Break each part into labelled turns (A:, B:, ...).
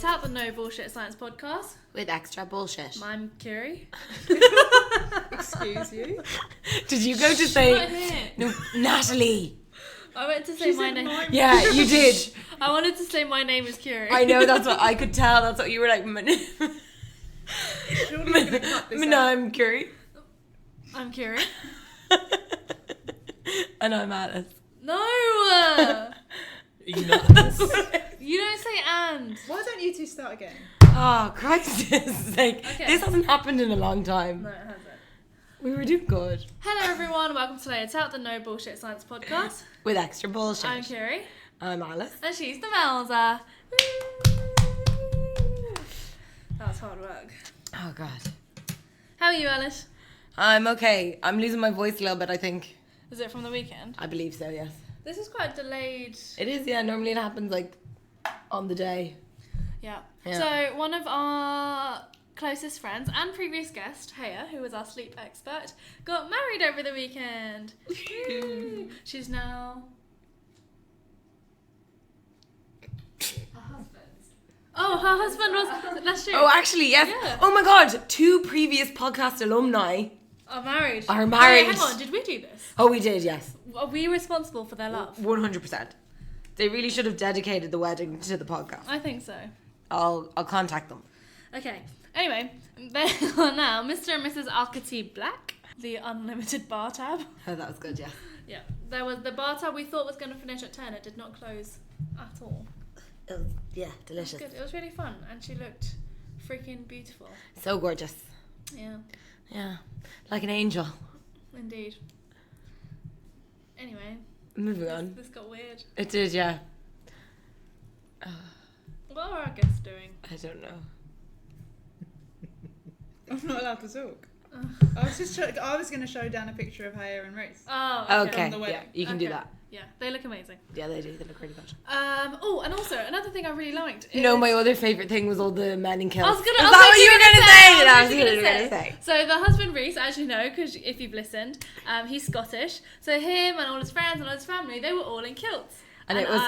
A: It's out the No Bullshit Science podcast.
B: With extra bullshit.
A: I'm Kiri.
C: Excuse you?
B: Did you go to say... No, Natalie.
A: I went to say my name.
B: Yeah, you did.
A: I wanted to say my name is Kiri.
B: I know, that's what I could tell. That's what you were like. I'm Kiri.
A: I'm Kiri.
B: And I'm Alice.
A: No!
B: You know this.
A: You don't say and.
C: Why don't you two start again?
B: Oh, Christ. Like, This hasn't happened in a long time.
A: No, it hasn't.
B: We were doing good.
A: Hello everyone, welcome to It's Out the No Bullshit Science podcast.
B: With extra bullshit.
A: I'm Kiri.
B: I'm Alice.
A: And she's the Melza. That was hard work.
B: Oh, God.
A: How are you, Alice?
B: I'm okay. I'm losing my voice a little bit, I think.
A: Is it from the weekend?
B: I believe so, yes.
A: This is quite delayed.
B: It is, yeah. Normally it happens, like, on the day.
A: Yeah.
B: Yeah.
A: So one of our closest friends and previous guest, Haya, who was our sleep expert, got married over the weekend. She's now... Oh, her husband was last year.
B: Oh, actually, yes.
A: Yeah.
B: Oh, my God. 2 previous podcast alumni
A: Are married.
B: are married.
A: Wait, hang on, did we do this?
B: Oh, we did, yes.
A: Are we responsible for their love?
B: 100%. They really should have dedicated the wedding to the podcast.
A: I think so.
B: I'll contact them.
A: Okay. Anyway, they are now Mr. and Mrs. Alcatee Black, the unlimited bar tab.
B: Oh, that was good, yeah.
A: Yeah, there was the bar tab we thought was going to finish at 10. It did not close at all.
B: It was, yeah, delicious.
A: It was good. It was really fun, and she looked freaking beautiful.
B: So gorgeous.
A: Yeah,
B: Yeah, like an angel.
A: indeed. Anyway,
B: Moving on.
A: this got weird.
B: It did, yeah.
A: What are our guests doing?
B: I don't know.
C: I'm not allowed to talk. I was going to show Dan a picture of Haya and Reese.
A: Oh,
B: Okay,
C: the
B: yeah,
C: wedding.
B: you can do that.
A: Yeah, they look amazing.
B: Yeah, they do. They look really good.
A: Oh, and also another thing I really liked.
B: You know, my other favourite thing was all the men in kilts.
A: I was gonna.
B: Is that what you were going to say?
A: I
B: That
A: was
B: was
A: literally
B: what you were going to say.
A: So the husband Reese, as you know, because if you've listened, he's Scottish. So him and all his friends and all his family, they were all in kilts.
B: And it was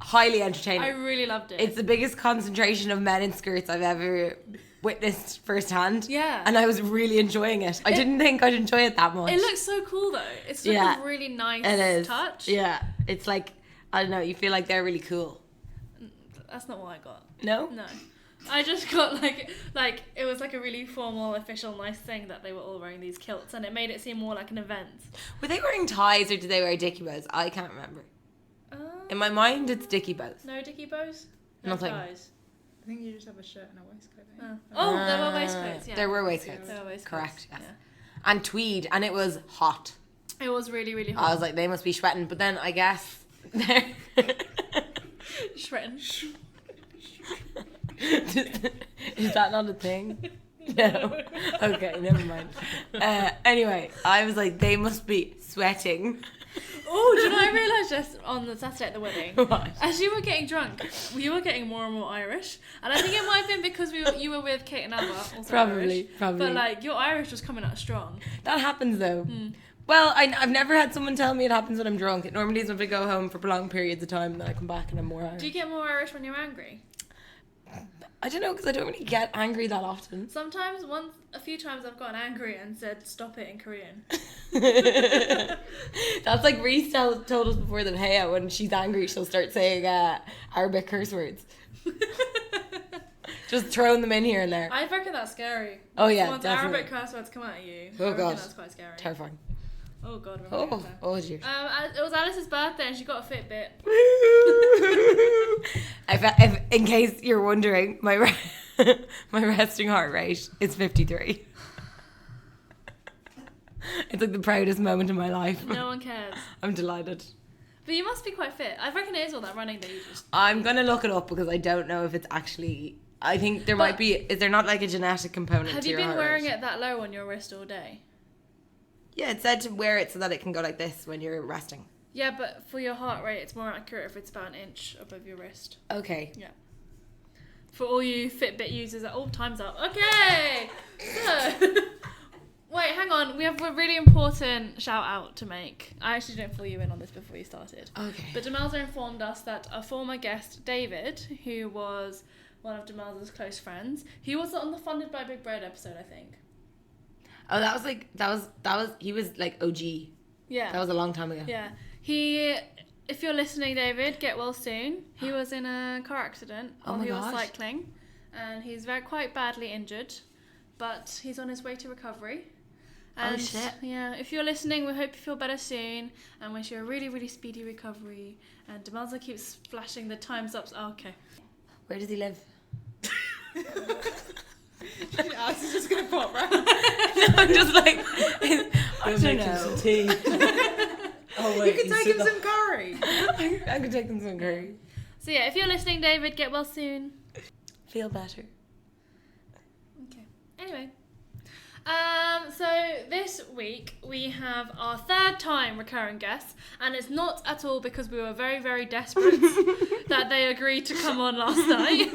B: highly entertaining.
A: I really loved it.
B: It's the biggest concentration of men in skirts I've ever witnessed firsthand.
A: Yeah.
B: And I was really enjoying it. I didn't think I'd enjoy it that much.
A: It looks so cool though. It's like a really nice
B: it is.
A: touch.
B: Yeah. It's like, I don't know, you feel like they're really cool.
A: That's not what I got.
B: No?
A: No. I just got like it was like a really formal, official, nice thing that they were all wearing these kilts, and it made it seem more like an event.
B: Were they wearing ties or did they wear dicky bows? I can't remember. In my mind, it's dicky bows.
A: No dicky bows? No
B: Nothing.
A: ties.
C: I think you just have a shirt and a waistcoat.
A: Oh, there were waistcoats, yeah.
B: There were waistcoats.
A: There were waistcoats.
B: Correct, yes.
A: Yeah.
B: And tweed, and it was hot.
A: It was really, really
B: I
A: hot.
B: was like, they must be sweating, but then I guess they're...
A: Shredding.
B: Is that not a thing? No. Okay, never mind. Anyway, I was like, they must be sweating.
A: Oh, do you know what I realised just on the Saturday at the wedding?
B: What?
A: As you were getting drunk, you were getting more and more Irish. And I think it might have been because you were with Kate and Abba, also
B: Probably.
A: But like, your Irish was coming out strong.
B: That happens though. Well, I've never had someone tell me it happens when I'm drunk. It normally is when I go home for prolonged periods of time and then I come back and I'm more Irish.
A: Do you get more Irish when you're angry?
B: I don't know, because I don't really get angry that often.
A: Sometimes, a few times I've gotten angry and said, stop it in Korean.
B: That's like Reese told us before that, hey, when she's angry, she'll start saying Arabic curse words. Just throwing them in here and there.
A: I reckon that's scary.
B: Oh, yeah,
A: Once
B: definitely.
A: Arabic curse words come out of you,
B: Oh,
A: I reckon
B: God.
A: that's quite scary.
B: Terrifying.
A: Oh, God.
B: Oh, dear.
A: It was Alice's birthday and she got a Fitbit.
B: If, in case you're wondering, my resting heart rate is 53. It's like the proudest moment of my life.
A: No one cares.
B: I'm delighted.
A: But you must be quite fit. I reckon it is all that running that you just...
B: I'm going to look it up because I don't know if it's actually... I think there might be... Is there not like a genetic component
A: Have
B: to
A: you
B: your
A: been
B: heart
A: wearing
B: rate?
A: it that low on your wrist all day?
B: Yeah, it said to wear it so that it can go like this when you're resting.
A: Yeah, but for your heart rate, it's more accurate if it's about an inch above your wrist.
B: Okay.
A: Yeah. For all you Fitbit users, time's up. Okay! So... Wait, hang on. We have a really important shout out to make. I actually didn't fill you in on this before you started.
B: Okay.
A: But Demelza informed us that a former guest, David, who was one of Demelza's close friends. He was on the Funded by Big Bread episode, I think.
B: Oh, that was he was like OG.
A: Yeah.
B: That was a long time ago.
A: Yeah. If you're listening, David, get well soon. He was in a car accident while he was cycling, and he's quite badly injured, but he's on his way to recovery. And,
B: oh shit.
A: Yeah, if you're listening, we hope you feel better soon and wish you a really, really speedy recovery. And Demelza keeps flashing the time's ups. Oh, okay.
B: Where does he live?
C: Alex is just gonna pop round.
B: I'm just like, I don't
D: making
B: know.
D: some tea. Oh wait,
C: You could take him some curry.
B: I could take him some curry.
A: So yeah, if you're listening, David, get well soon.
B: Feel better.
A: Okay. Anyway. So this week we have our third time recurring guests, and it's not at all because we were very, very desperate that they agreed to come on last night.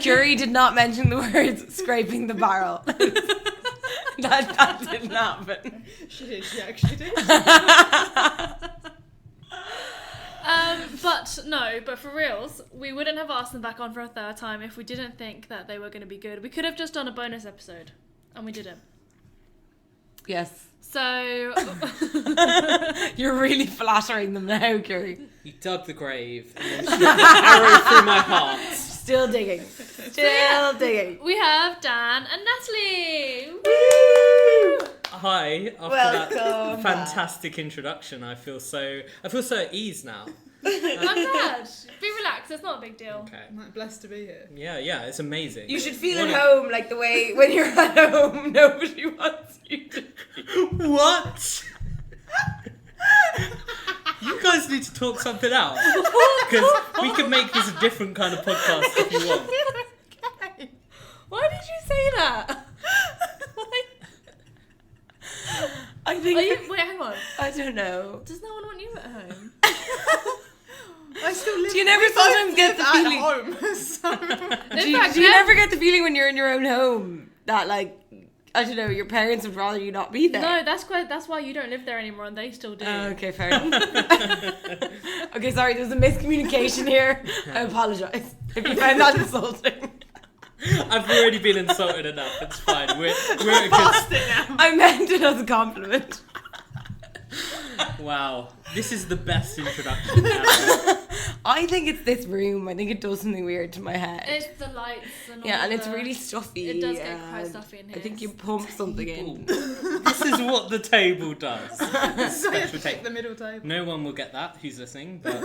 B: Jury did not mention the words scraping the barrel. that didn't happen.
C: She did. She actually did.
A: But for reals, we wouldn't have asked them back on for a third time if we didn't think that they were going to be good. We could have just done a bonus episode, and we didn't.
B: Yes.
A: So
B: You're really flattering them now, Curie.
D: You dug the grave and then shot an arrow through my heart.
B: Still digging. Still digging.
A: we have Dan and Natalie.
B: Woo!
D: Hi, after
B: Welcome
D: that fantastic introduction, I feel so at ease now.
A: I'm glad. Be relaxed. It's not a big deal.
D: Okay.
C: I'm like, blessed to be here.
D: Yeah, it's amazing.
B: You should feel
D: What
B: at home, like the way when you're at home, nobody wants you to.
D: What? You guys need to talk something out. Because we could make this a different kind of podcast if you want.
A: Okay. Why did you say that?
B: I think.
A: Wait, hang on.
B: I don't know.
A: Does no one want you at home?
C: I still live.
B: Do you never sometimes get the feeling?
C: Home, so.
B: Do you never get the feeling when you're in your own home that, like, I don't know, your parents would rather you not be there?
A: No, that's why you don't live there anymore, and they still do.
B: Okay, fair enough. Okay, sorry, there's a miscommunication here. I apologise if you find that insulting.
D: I've already been insulted enough. It's fine. We're a good.
B: I meant it as a compliment.
D: Wow, this is the best introduction ever.
B: I think it's this room. I think it does something weird to my head.
A: It's the lights and all.
B: Yeah, and it's really stuffy.
A: It does get quite stuffy in here.
B: I think you pump something in.
D: This is what the table does. Special
C: Take
D: tape.
C: the middle table.
D: No one will get that who's listening, but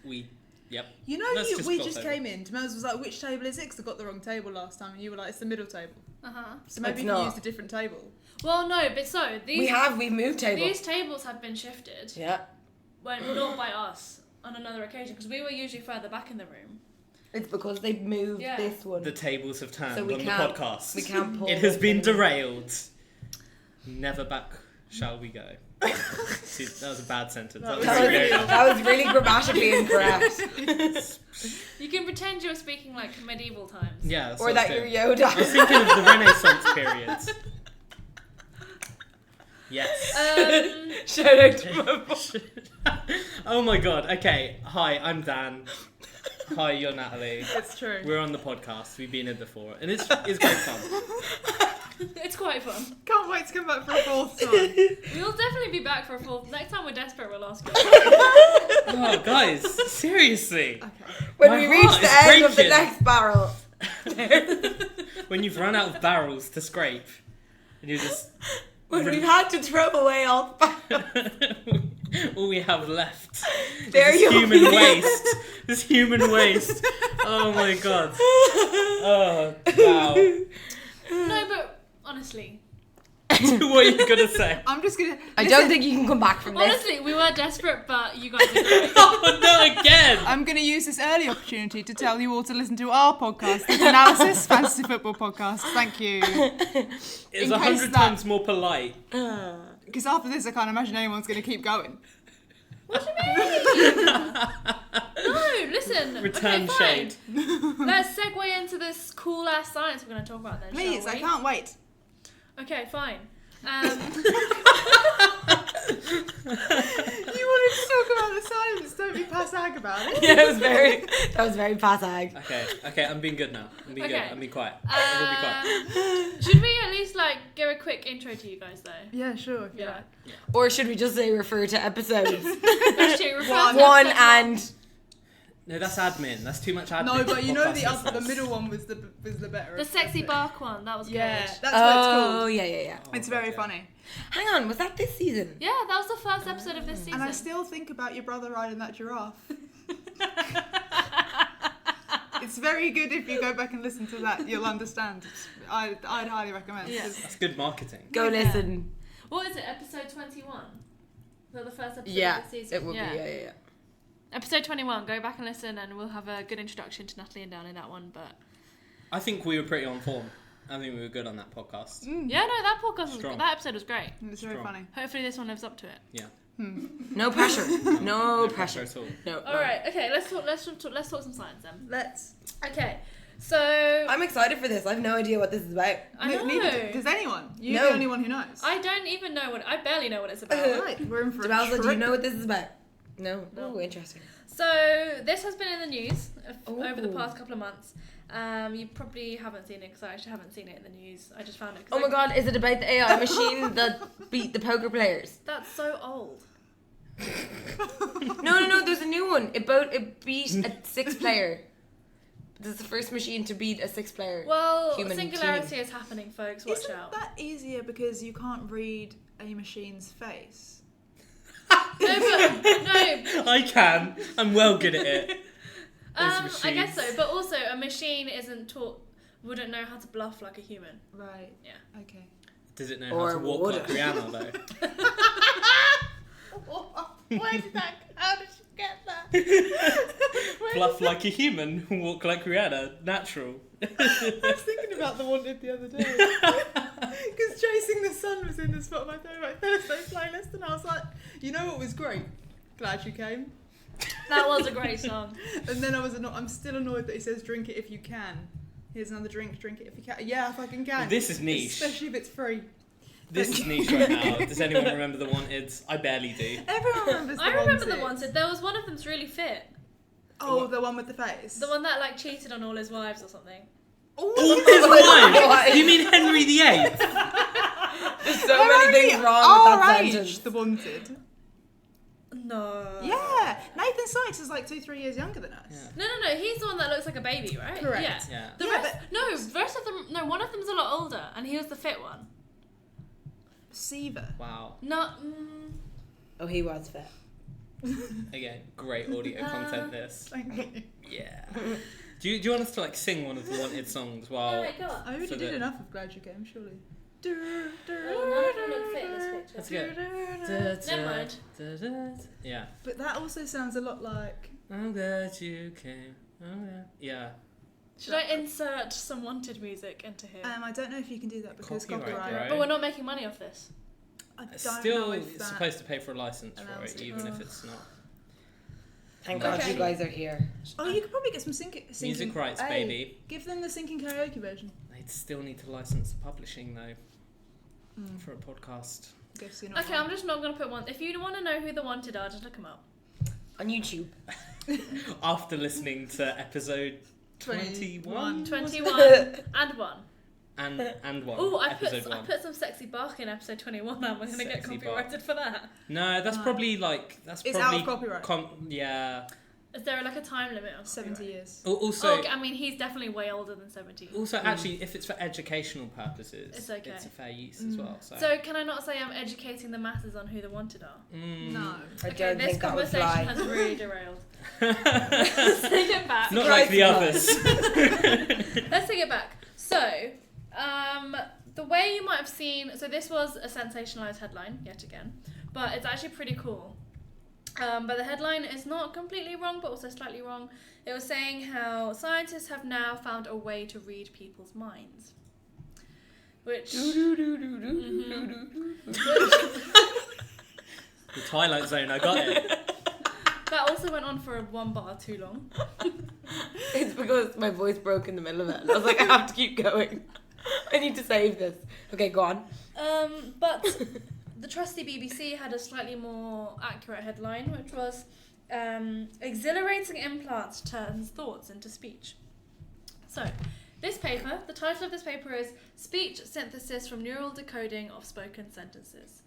D: we. Yep.
C: You know,
D: Let's
C: we
D: gloss
C: just
D: over
C: came in. Demelza was like, "Which table is it?" Because I got the wrong table last time, and you were like, "It's the middle table." So maybe
B: It's
C: you
B: not.
C: used a different table.
A: Well, no, but so these
B: We've moved tables.
A: these tables have been shifted.
B: Yeah.
A: Well, not by us on another occasion, because we were usually further back in the room.
B: It's because they've moved
A: Yeah.
B: this one.
D: The tables have turned
B: So we
D: on the
B: can't-
D: podcast.
B: we can't pull
D: It has
B: them
D: been
B: in.
D: derailed. Never back shall we go. See, that was a bad sentence. That was really good.
B: That was really grammatically incorrect.
A: You can pretend you're speaking like medieval times.
D: Yeah, that's
B: Or
D: what
B: that
D: I was
B: you're
D: doing. I was
B: Yoda.
D: thinking of the Renaissance period. Yes.
B: Shout out to my mum.
D: Oh my god. Okay. Hi, I'm Dan. Hi, you're Natalie.
C: It's true.
D: We're on the podcast. We've been here before, and it's great fun.
A: It's quite fun.
C: Can't wait to come back for a fourth time.
A: We'll definitely be back for a full. Next time we're desperate, we'll ask you.
D: Oh, guys, seriously.
C: Okay.
B: When
D: My
B: we reach
D: heart
B: the
D: is
B: end of the
D: breaking.
B: next barrel.
D: When you've run out of barrels to scrape, and you're just
B: When we've had to throw away all the barrels.
D: all we have left.
B: There
D: This
B: you
D: human
B: go.
D: waste. This human waste. Oh my god. Oh wow.
A: No, but honestly,
D: What are you gonna say?
C: I'm just gonna.
B: I don't think you can come back from this.
A: honestly, we were desperate, but you guys did great.
D: Oh no, again!
C: I'm going to use this early opportunity to tell you all to listen to our podcast, the Analysis Fantasy Football Podcast. Thank you.
D: It's
C: In
D: 100
C: case that-
D: times more polite.
C: Because after this, I can't imagine anyone's going to keep going.
A: What do you mean? No, listen.
D: Return
A: okay, fine.
D: shade.
A: Let's segue into this cool ass science we're going to talk about then.
C: Please,
A: shall
C: I
A: we?
C: can't wait.
A: Okay, fine.
C: You wanted to talk about the silence, don't be passag about it.
B: Yeah, that was very passag.
D: Okay, I'm being good now. I'm being good. I'm being quiet. I will be quiet.
A: Should we at least like give a quick intro to you guys though?
C: Yeah, sure. If you
A: Yeah.
C: like.
B: Or should we just say refer to episodes?
A: Actually, refer to
B: One
A: episode
B: and...
D: No, that's admin. That's too much admin.
C: No, but you know
D: Podcast
C: the
D: listeners.
C: middle one was the better.
A: the sexy bark one. That was
C: Yeah,
A: good.
C: that's what it's
B: Oh,
C: called.
B: yeah.
D: Oh,
C: It's
D: God,
C: very
D: yeah.
C: funny.
B: Hang on, was that this season?
A: Yeah, that was the first episode of this season.
C: And I still think about your brother riding that giraffe. It's very good if you go back and listen to that. You'll understand. I'd highly recommend.
A: Yeah.
C: 'cause
D: That's good marketing.
B: Go
A: Yeah.
B: listen.
A: What is it? Episode 21. Is that the first episode
B: Yeah,
A: of this season?
B: it will be, yeah.
A: Episode 21. Go back and listen, and we'll have a good introduction to Natalie and Dan in that one. But
D: I think we were pretty on form. I think we were good on that podcast.
A: yeah, no, that podcast was
D: Strong.
A: that episode was great.
C: It's very
D: Strong.
C: funny.
A: Hopefully, this one lives up to it.
D: Yeah.
B: No pressure. No pressure.
D: at all.
B: No.
A: All right. Okay. Let's talk some science then.
C: Let's.
A: Okay. So
B: I'm excited for this. I have no idea what this is about.
A: I know.
C: Does anyone? You're
B: No.
C: the only one who knows.
A: I don't even know what. I barely know what it's about.
C: Right, we're in for a
B: Debalza, do you
C: trip.
B: know what this is about? No.
A: No.
B: Oh, interesting.
A: So this has been in the news over the
B: Ooh.
A: past couple of months. You probably haven't seen it because I actually haven't seen it in the news. I just found it. 'cause
B: Oh my god, is it about the AI machine that beat the poker players?
A: That's so old.
B: No, there's a new one. It beat a 6-player. This is the first machine to beat a 6-player.
A: Well,
B: Human
A: singularity
B: team.
A: is happening, folks. Watch
C: Isn't
A: out.
C: that easier because you can't read a machine's face?
A: No, but no.
D: I can. I'm well good at it.
A: I guess so. But also, a machine wouldn't know how to bluff like a human.
C: Right.
A: Yeah.
C: Okay.
D: Does it know
B: Or
D: how to walk
B: would
D: like
B: it?
D: Rihanna though?
C: How did you get that?
D: Bluff like a human, walk like Rihanna, natural.
C: I was thinking about the Wanted the other day. Because Chasing the Sun was in the spot of my favourite Thursday playlist, and I was like, you know what was great? Glad you came.
A: That was a great song.
C: And then I'm still annoyed that he says drink it if you can. Here's another drink it if you can. Yeah, I fucking can.
D: This is niche.
C: Especially if it's free.
D: This is niche right now. Does anyone remember the Wanteds? I barely do.
C: Everyone remembers the
A: I remember the
C: Wanted.
A: Wanted. There was one of them's really fit.
C: Oh, the one with the face.
A: The one that like cheated on all his wives or something.
D: All
C: Oh,
D: his wives? You mean Henry VIII?
B: There's so many things wrong with that sentence.
C: The Wanted.
A: No.
C: Yeah, Nathan Sykes is like 2-3 years younger than us.
D: Yeah.
A: No. He's the one that looks like a baby, right?
C: Correct.
A: Yeah.
D: Yeah.
A: The
C: Yeah,
A: rest, the rest of them. No, one of them's a lot older, and he was the fit one.
C: Seaver.
D: Wow.
A: No.
B: Oh, he was fit.
D: Again, great audio content this.
C: Thank you.
D: Yeah. Do you want us to like sing one of the Wanted songs while...
A: Alright, go on.
C: I already
D: For
C: did
D: the-
C: enough of Glad You Came, surely.
A: Oh, none of them look fit in this picture.
D: That's good.
A: Never mind.
D: Yeah.
C: But that also sounds a lot like...
D: I'm glad you came. Oh, yeah.
A: Should I insert some Wanted music into here?
C: I don't know if you can do that because
D: Copyright,
C: copyright.
D: right?
A: But we're not making money off this.
C: I don't
D: Still,
C: know if
D: it's
C: that...
D: supposed to pay for a license for
C: allows
D: it,
C: it.
D: even if it's not.
B: Thank God
A: Okay.
B: you guys are here.
C: Oh, you could probably get some sinking...
D: Music rights,
C: Hey,
D: baby.
C: Give them the sinking karaoke version.
D: They'd still need to license the publishing though for a podcast.
C: Guess you're not
A: Okay, I'm just not gonna put one. If you want to know who the Wanted are, just look them up.
B: On YouTube.
D: After listening to episode 21
A: 21 and 1.
D: and 1.
A: Oh, I
D: episode 1.
A: put some sexy bark in episode 21. Am I gonna get
D: Sexy
A: copyrighted for that?
D: No, that's
C: No.
D: probably like
C: It's out of copyright.
D: Yeah.
A: Is there like a time limit on
C: 70
A: copyright?
C: years.
D: Also,
A: Oh, okay, I mean, he's definitely way older than 70.
D: also, actually, if it's for educational purposes,
A: It's okay.
D: it's a fair use as well. So,
A: So can I not say I'm educating the masses on who the Wanted are?
C: No.
B: I
A: Okay,
B: don't
A: this
B: think that would
A: conversation
B: fly.
A: has really derailed. Let's take it back.
D: Not like the others.
A: Let's take it back. So, the way you might have seen, so this was a sensationalized headline yet again, but it's actually pretty cool. But the headline is not completely wrong, but also slightly wrong. It was saying how scientists have now found a way to read people's minds. Which...
D: The Twilight Zone, I got it.
A: That also went on for 1 bar too long.
B: It's because my voice broke in the middle of it. And I was like, I have to keep going. I need to save this. Okay, go on.
A: But the trusty BBC had a slightly more accurate headline, which was exhilarating implants turns thoughts into speech. So, this paper, the title of this paper is Speech Synthesis from Neural Decoding of Spoken Sentences.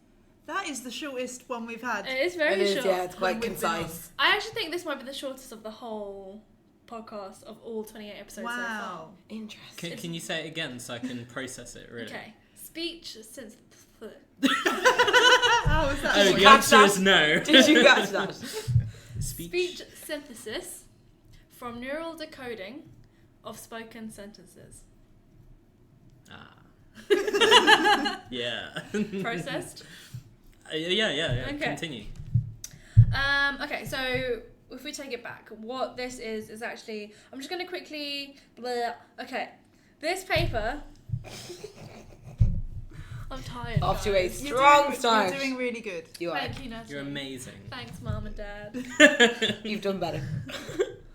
C: That is the shortest one we've had.
A: It is very short.
B: Yeah, it's quite
C: When we've been
B: concise.
A: I actually think this might be the shortest of the whole podcast of all 28 episodes so far.
C: Wow.
B: Interesting.
D: Can you say it again so I can process it, really?
A: Okay. Speech synthesis.
C: How was that?
D: Oh,
B: Did
D: the
B: you catch
D: answer
B: that?
D: is no.
B: Did you catch that?
A: Speech synthesis from neural decoding of spoken sentences.
D: Ah. Yeah.
A: Processed?
D: Yeah.
A: Okay.
D: Continue.
A: Okay, so if we take it back, what this is actually, I'm just going to quickly, okay, this paper, I'm tired.
B: Off to a
A: guys.
B: strong start.
C: You're doing really good.
B: You are.
A: Thank you, Natalie.
D: You're amazing.
A: Thanks, Mum and Dad.
B: You've done better.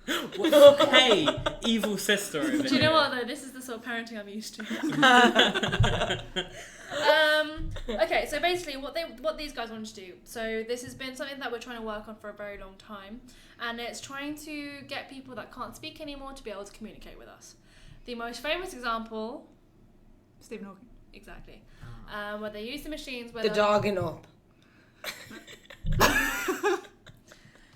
D: Hey, evil sister over
A: Do you know
D: here.
A: what though? This is the sort of parenting I'm used to. Okay, so basically what these guys wanted to do. So this has been something that we're trying to work on for a very long time, and it's trying to get people that can't speak anymore to be able to communicate with us. The most famous example,
C: Stephen Hawking.
A: exactly, where they use the machines. Where
B: The dogging up.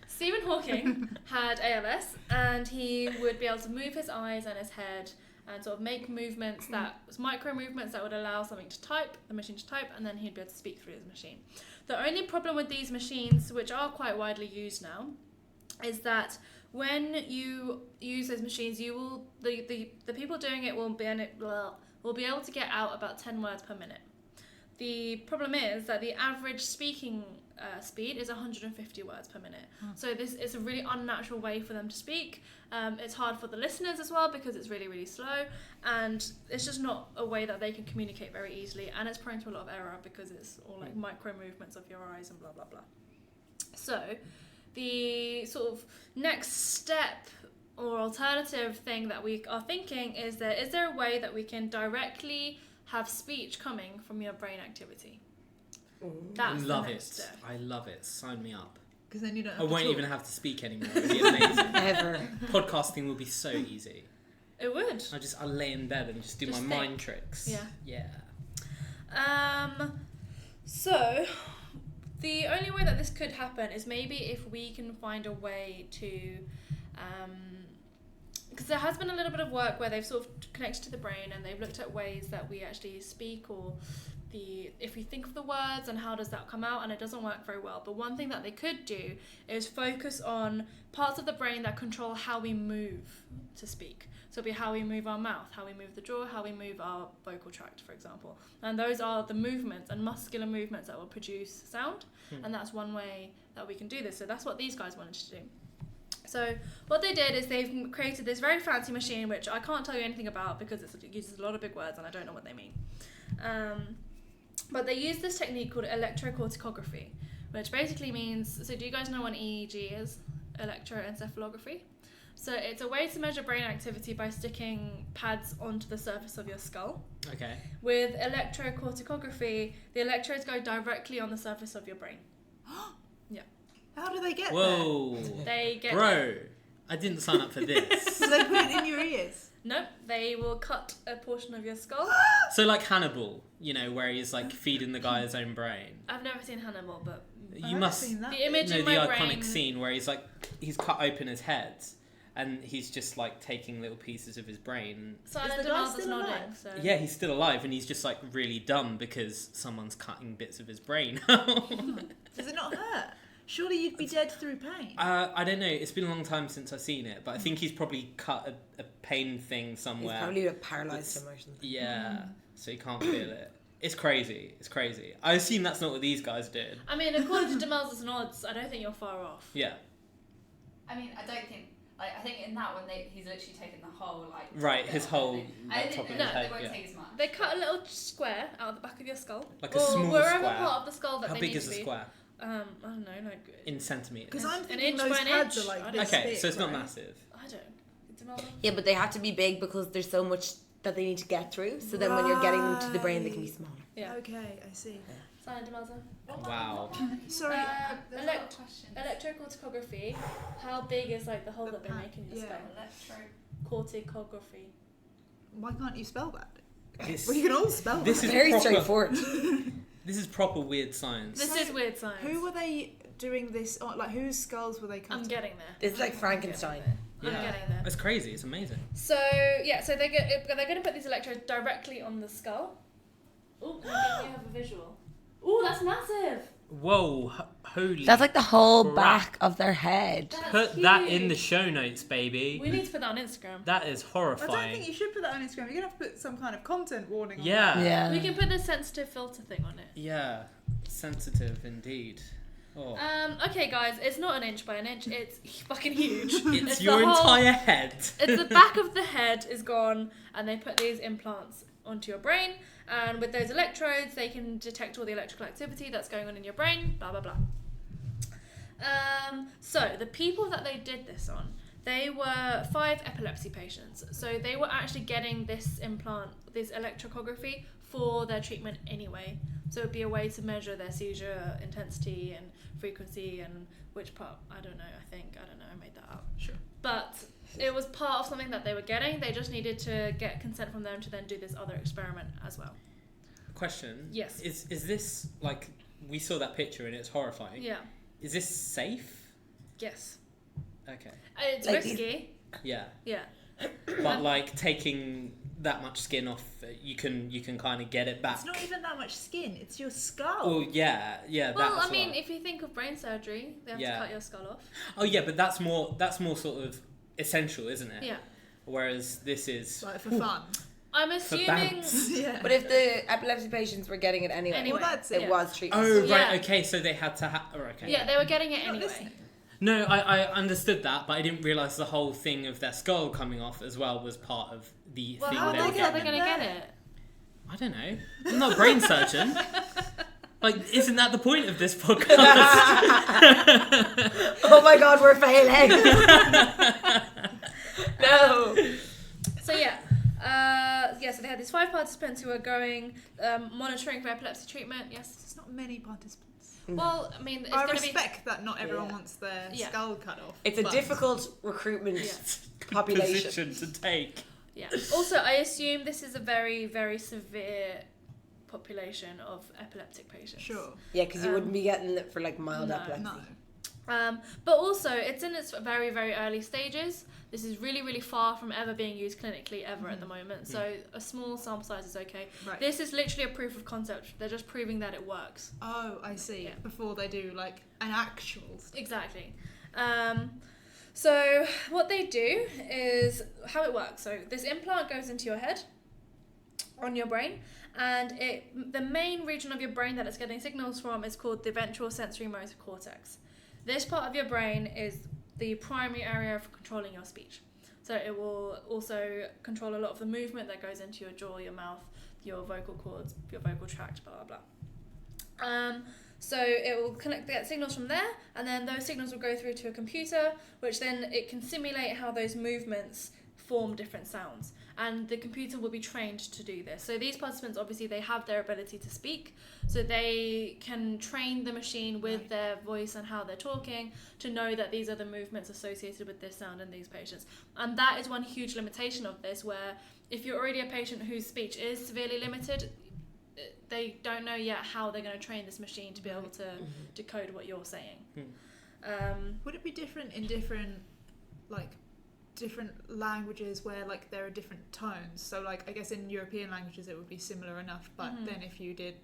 A: Stephen Hawking had ALS, and he would be able to move his eyes and his head and sort of make movements that was micro movements that would allow something to type, the machine to type, and then he'd be able to speak through his machine. The only problem with these machines, which are quite widely used now, is that when you use those machines, you will the people doing it will be able to get out about 10 words per minute. The problem is that the average speaking speed is 150 words per minute. So this is a really unnatural way for them to speak. It's hard for the listeners as well because it's really, really slow, and it's just not a way that they can communicate very easily, and it's prone to a lot of error because it's all like micro movements of your eyes and blah, blah, blah. So the sort of next step or alternative thing that we are thinking is there a way that we can directly have speech coming from your brain activity? That's the
D: Love
A: next
D: it.
A: step.
D: I love it. Sign me up.
C: Because then you don't have
D: I
C: to
D: won't
C: talk.
D: even have to speak anymore. It'll be amazing.
B: Ever.
D: Podcasting will be so easy.
A: It would.
D: I'll lay in bed and just do
A: Just
D: my
A: think.
D: mind tricks.
A: Yeah.
D: Yeah.
A: So the only way that this could happen is maybe if we can find a way to, because there has been a little bit of work where they've sort of connected to the brain and they've looked at ways that we actually speak, or if we think of the words and how does that come out, and it doesn't work very well. But one thing that they could do is focus on parts of the brain that control how we move to speak. So it'll be how we move our mouth, how we move the jaw, how we move our vocal tract, for example. And those are the movements and muscular movements that will produce sound. And that's one way that we can do this. So that's what these guys wanted to do. So what they did is they've created this very fancy machine, which I can't tell you anything about because it uses a lot of big words and I don't know what they mean. But they use this technique called electrocorticography, which basically means, so do you guys know what an EEG is? Electroencephalography. So it's a way to measure brain activity by sticking pads onto the surface of your skull.
D: Okay.
A: With electrocorticography, the electrodes go directly on the surface of your brain.
C: How do they get
D: Whoa.
A: They get
D: Bro, I didn't sign up for this.
C: there? Do they put it in your ears?
A: Nope, they will cut a portion of your skull.
D: So like Hannibal, where he's like feeding the guy his own brain.
A: I've never seen Hannibal, but
D: You must
C: Seen that.
A: the image
D: know
A: in
D: the
A: my
D: iconic
A: brain.
D: scene where he's cut open his head and he's just like taking little pieces of his brain.
A: Silent
C: Is the guy
A: Denial's
C: still
A: nodding.
C: alive?
A: So.
D: Yeah, he's still alive and he's just like really dumb because someone's cutting bits of his brain out.
C: Does it not hurt? Surely you'd be dead through pain.
D: I don't know. It's been a long time since I've seen it, but I think he's probably cut a pain thing
B: He's
D: somewhere.
B: probably paralysed from motion.
D: Yeah, so he can't feel it. It's crazy. It's crazy. I assume that's not what these guys did.
A: I mean, according to Demel's odds, I don't think you're far off.
D: Yeah.
E: I mean, I don't think. Like, I think in that one, he's literally taken the whole like.
D: Right,
E: top
D: his
E: bit
D: whole
E: off, I
D: like,
E: think
D: top of
E: they,
D: his
A: No,
E: they
D: head.
E: won't
D: Yeah.
E: take as much.
A: They cut a little square out of the back of your skull.
D: Like a
A: or
D: small
A: wherever
D: square.
A: part of the skull that
D: How
A: they
D: big
A: need
D: is
A: to
D: the
A: be.
D: square?
A: I don't know, like
D: In centimeters.
C: Because I'm
A: An
C: thinking
A: inch
C: those
A: by an
C: pads
A: inch?
C: are like
A: I
C: this
A: don't-
D: Okay,
C: thick,
D: so it's not
C: right?
D: massive.
A: I don't. Demel?
B: Yeah, but they have to be big because there's so much that they need to get through. So then when you're getting them to the brain, they can be
C: Right.
B: smaller.
A: Yeah.
C: Okay, I see.
A: Silent Demelza.
D: Wow.
C: Sorry.
E: There's a lot of questions.
A: Electrocorticography. How big is like the hole that they make in your
C: yeah.
A: skull? Electrocorticography.
C: Why can't you spell that?
D: This,
C: Well, you can all spell
D: this
C: that.
D: is
B: Very
D: proper,
B: straightforward.
D: This is proper weird science.
A: This is weird science.
C: Who were they doing this on? Like, whose skulls were they cutting?
A: I'm getting there.
B: This is like Frankenstein.
A: I'm
D: Yeah.
A: getting there.
D: It's crazy. It's amazing.
A: So they're going to put these electrodes directly on the skull. Oh, can you have a visual? Oh, that's massive.
D: Whoa, holy.
B: That's like the whole
D: crap.
B: back of their head.
A: That's
D: Put that in
A: huge.
D: the show notes, baby.
A: We need to put that on Instagram.
D: That is
C: I
D: horrifying.
C: don't think you should put that on Instagram. You're gonna have to put some kind of content warning on
D: Yeah.
B: Yeah.
A: We can put the sensitive filter thing on it.
D: Yeah. Sensitive indeed. Oh.
A: Okay, guys, it's not an inch by an inch. It's fucking huge.
D: It's
A: the
D: your
A: whole-
D: entire head.
A: It's the back of the head is gone, and they put these implants onto your brain. And with those electrodes, they can detect all the electrical activity that's going on in your brain. Blah blah blah. So the people that they did this on, they were 5 epilepsy patients. So they were actually getting this implant, this electrocography, for their treatment anyway. So it'd be a way to measure their seizure intensity and frequency and which part, I don't know, I made that up.
C: Sure.
A: But it was part of something that they were getting. They just needed to get consent from them to then do this other experiment as well.
D: Question.
A: Yes.
D: Is this, like, we saw that picture and it's horrifying.
A: Yeah.
D: Is this safe?
A: Yes.
D: Okay.
A: It's
B: Like
A: risky.
D: Yeah.
A: Yeah.
D: But like taking that much skin off, you can kind of get it back.
C: It's not even that much skin. It's your skull.
D: Oh yeah, yeah.
A: Well,
D: that's
A: I mean,
D: right.
A: if you think of brain surgery, they have
D: Yeah.
A: to cut your skull off.
D: Oh yeah, but that's more sort of essential, isn't it?
A: Yeah.
D: Whereas this is
C: Like for fun.
A: I'm
D: for
A: assuming.
D: bounce.
C: Yeah.
B: But if the epilepsy patients were getting it anyway,
C: Well, that's
B: it
C: it.
B: was treatment.
D: Oh right,
A: Yeah.
D: okay. So they had to have. Oh, okay.
A: Yeah, they were getting it
C: You're not
A: anyway.
C: listening.
D: No, I understood that, but I didn't realise the whole thing of their skull coming off as well was part of the
A: Well,
D: thing
A: how
D: they
A: the
D: were
A: heck are
D: getting.
A: they going to get it?
D: I don't know. I'm not a brain surgeon. Like, isn't that the point of this podcast?
B: Oh my god, we're failing. No.
A: So so they had these 5 participants who were going monitoring for epilepsy treatment. Yes.
C: There's not many participants.
A: Well, I mean, it's
C: I
A: going to be.
C: respect that not everyone
B: Yeah.
C: wants their
A: Yeah.
C: skull cut off.
B: It's a
C: but-
B: difficult recruitment
A: Yeah.
B: population.
D: Position to take.
A: Yeah. Also, I assume this is a very, very severe population of epileptic patients.
C: Sure.
B: Yeah, because you wouldn't be getting it for like mild
A: No.
B: epilepsy.
C: No.
A: But also, it's in its very, very early stages. This is really, really far from ever being used clinically ever at the moment. So a small sample size is okay.
C: Right.
A: This is literally a proof of concept. They're just proving that it works.
C: Oh, I see.
A: Yeah.
C: Before they do like an actual.
A: Exactly. So what they do is how it works. So this implant goes into your head, on your brain, and the main region of your brain that it's getting signals from is called the ventral sensory motor cortex. This part of your brain is the primary area for controlling your speech. So it will also control a lot of the movement that goes into your jaw, your mouth, your vocal cords, your vocal tract, blah blah blah. So it will get signals from there, and then those signals will go through to a computer, which then it can simulate how those movements form different sounds. And the computer will be trained to do this. So these participants, obviously, they have their ability to speak, so they can train the machine with
C: Right.
A: their voice and how they're talking to know that these are the movements associated with this sound in these patients. And that is one huge limitation of this, where if you're already a patient whose speech is severely limited, they don't know yet how they're going to train this machine to be able to decode what you're saying.
C: Would it be different in different languages where like there are different tones? So like I guess in European languages it would be similar enough, but then if you did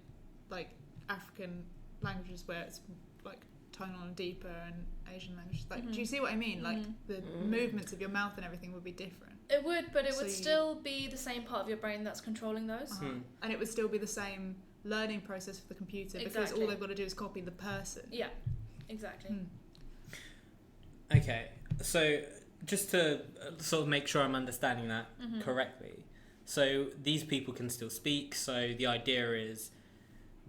C: like African languages where it's like tonal and deeper, and Asian languages, like do you see what I mean? Like the movements of your mouth and everything would be different.
A: It would, but it
C: So
A: would
C: you-
A: still be the same part of your brain that's controlling those.
C: And it would still be the same learning process for the computer because
A: Exactly.
C: all they've got to do is copy the person.
A: Yeah, exactly.
D: Okay, so just to sort of make sure I'm understanding that correctly, so these people can still speak, so the idea is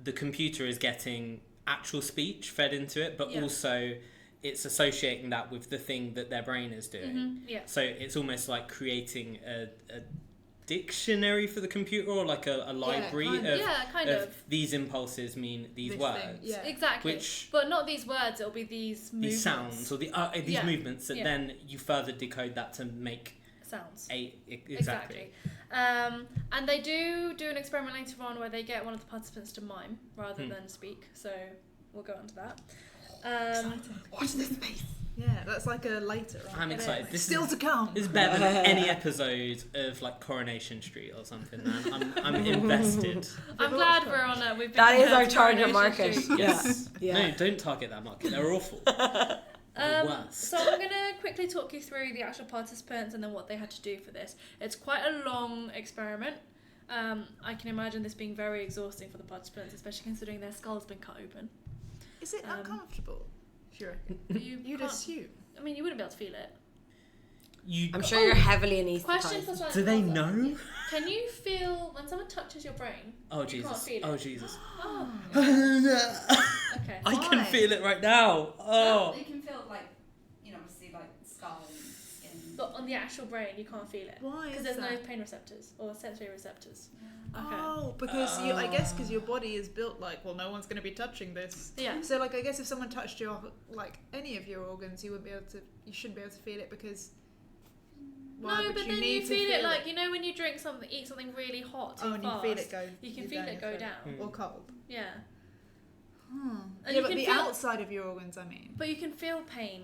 D: the computer is getting actual speech fed into it, but
A: Yeah.
D: also it's associating that with the thing that their brain is doing.
A: Yeah.
D: So it's almost like creating a dictionary for the computer, or like a library
C: kind
D: of,
C: of.
A: Yeah, kind
D: of
A: of.
D: these impulses mean these
C: This
D: words.
C: thing, yeah.
A: Exactly.
D: Which
A: But not these words, it'll be these movements.
D: these sounds or these
A: Yeah.
D: movements that
A: Yeah.
D: then you further decode that to make
A: Sounds.
D: exactly.
A: And they do an experiment later on where they get one of the participants to mime rather than speak. So we'll go on to that.
B: Watch this space.
C: Yeah, that's like a later. Right?
D: I'm excited. This
C: Still to come.
D: is better than any episode of like Coronation Street or something, man. I'm invested.
A: I'm glad we're on it. We've been
B: That is our
A: to
B: target
A: Coronation
B: market.
A: Street.
D: Yes.
B: Yeah.
D: No, don't target that market. They're awful. The worst.
A: So I'm going to quickly talk you through the actual participants and then what they had to do for this. It's quite a long experiment. I can imagine this being very exhausting for the participants, especially considering their skull's been cut open.
C: Is it uncomfortable? Sure.
A: But you'd
C: assume.
A: I mean, you wouldn't be able to feel it.
B: I'm sure you're heavily
A: Question for
B: anaesthetized.
A: science.
D: Do they
A: Plaza.
D: know?
A: Can you feel when someone touches your brain?
D: Oh
A: You can't
D: Jesus!
A: feel it.
D: Oh Jesus!
A: Oh,
D: I
A: okay.
D: can
C: Why?
D: feel it right now. Oh.
E: You can feel like, obviously like skull and skin.
A: But on the actual brain, you can't feel it
C: Why
A: because
C: is
A: there's no
C: that?
A: pain receptors or sensory receptors. Okay.
C: Oh, because I guess because your body is built like, well, no one's going to be touching this.
A: Yeah.
C: So like, I guess if someone touched your like any of your organs, you shouldn't be able to feel it because. Why
A: No,
C: would
A: but
C: you
A: then
C: need
A: you
C: to
A: feel it like when you drink something, eat something really hot too
C: Oh, and you
A: fast.
C: feel it go.
A: You can
C: go
A: feel
C: down
A: it
C: your
A: go
C: throat.
A: down.
C: Or cold.
A: Yeah.
C: And
A: And
C: yeah,
A: you
C: but
A: can
C: the
A: feel-
C: outside of your organs, I mean.
A: But you can feel pain.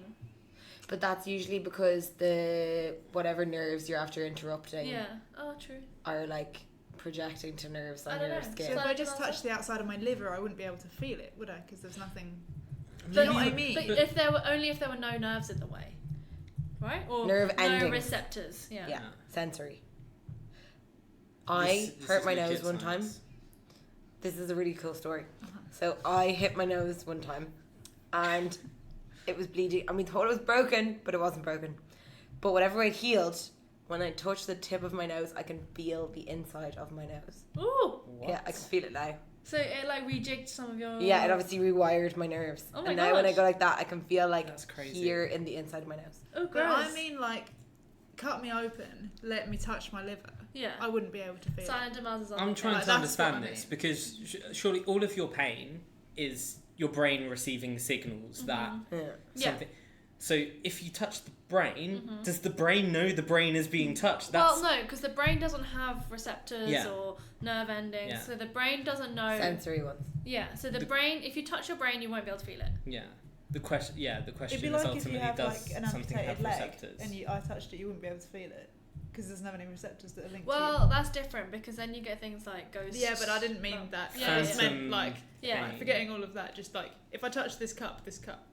B: But that's usually because the whatever nerves you're after interrupting
A: Yeah. Oh, true.
B: are like projecting to nerves
A: I
B: on
A: don't
B: your
A: know.
C: So
B: skin.
C: if
A: Like
C: I just
A: also-
C: touched the outside of my liver, I wouldn't be able to feel it, would I? Because there's nothing.
A: But,
C: you know what I mean?
A: But if there were no nerves in the way, right? Or
B: Nerve
A: no
B: endings.
A: receptors. Yeah.
B: Yeah, sensory. I
D: This
B: hurt
D: is
B: my
D: legit
B: nose one time.
D: science.
B: This is a really cool story. So I hit my nose one time and it was bleeding. I mean, thought it was broken, but it wasn't broken. But whatever way it healed, when I touch the tip of my nose, I can feel the inside of my nose.
A: Ooh.
D: What?
B: Yeah, I can feel it now.
A: So it like rejigged some of your.
B: Yeah, it obviously rewired my nerves.
A: Oh my
B: and now when I
A: gosh.
B: go like that, I can feel like
D: That's crazy.
B: here in the inside of my nose.
A: Oh,
C: But
A: gross.
C: I mean, like, cut me open, let me touch my liver.
A: Yeah.
C: I wouldn't be able to feel it.
A: Silent demands
D: I'm trying
C: Like,
D: to
C: that's
D: understand
C: what I
D: this
C: mean.
D: because surely all of your pain is your brain receiving signals that
B: Yeah.
A: Yeah.
D: something. So if you touch the brain, does the brain know the brain is being touched?
A: Well, no, because the brain doesn't have receptors
D: Yeah.
A: or nerve endings,
D: Yeah.
A: so the brain doesn't know.
B: Sensory ones.
A: Yeah, so the brain, if you touch your brain, you won't be able to feel it.
D: Yeah. The question
C: It'd be
D: is
C: like if
D: ultimately,
C: you have
D: does
C: like an
D: something have
C: amputated leg
D: receptors?
C: and I touched it, you wouldn't be able to feel it because there's not any receptors that are linked
A: Well, that's different because then you get things like
C: to
A: ghosts.
C: you. Yeah, but I didn't mean that.
A: Yeah,
C: I just
A: yeah.
C: meant like
A: Yeah.
D: pain.
C: forgetting all of that. Just like if I touch this cup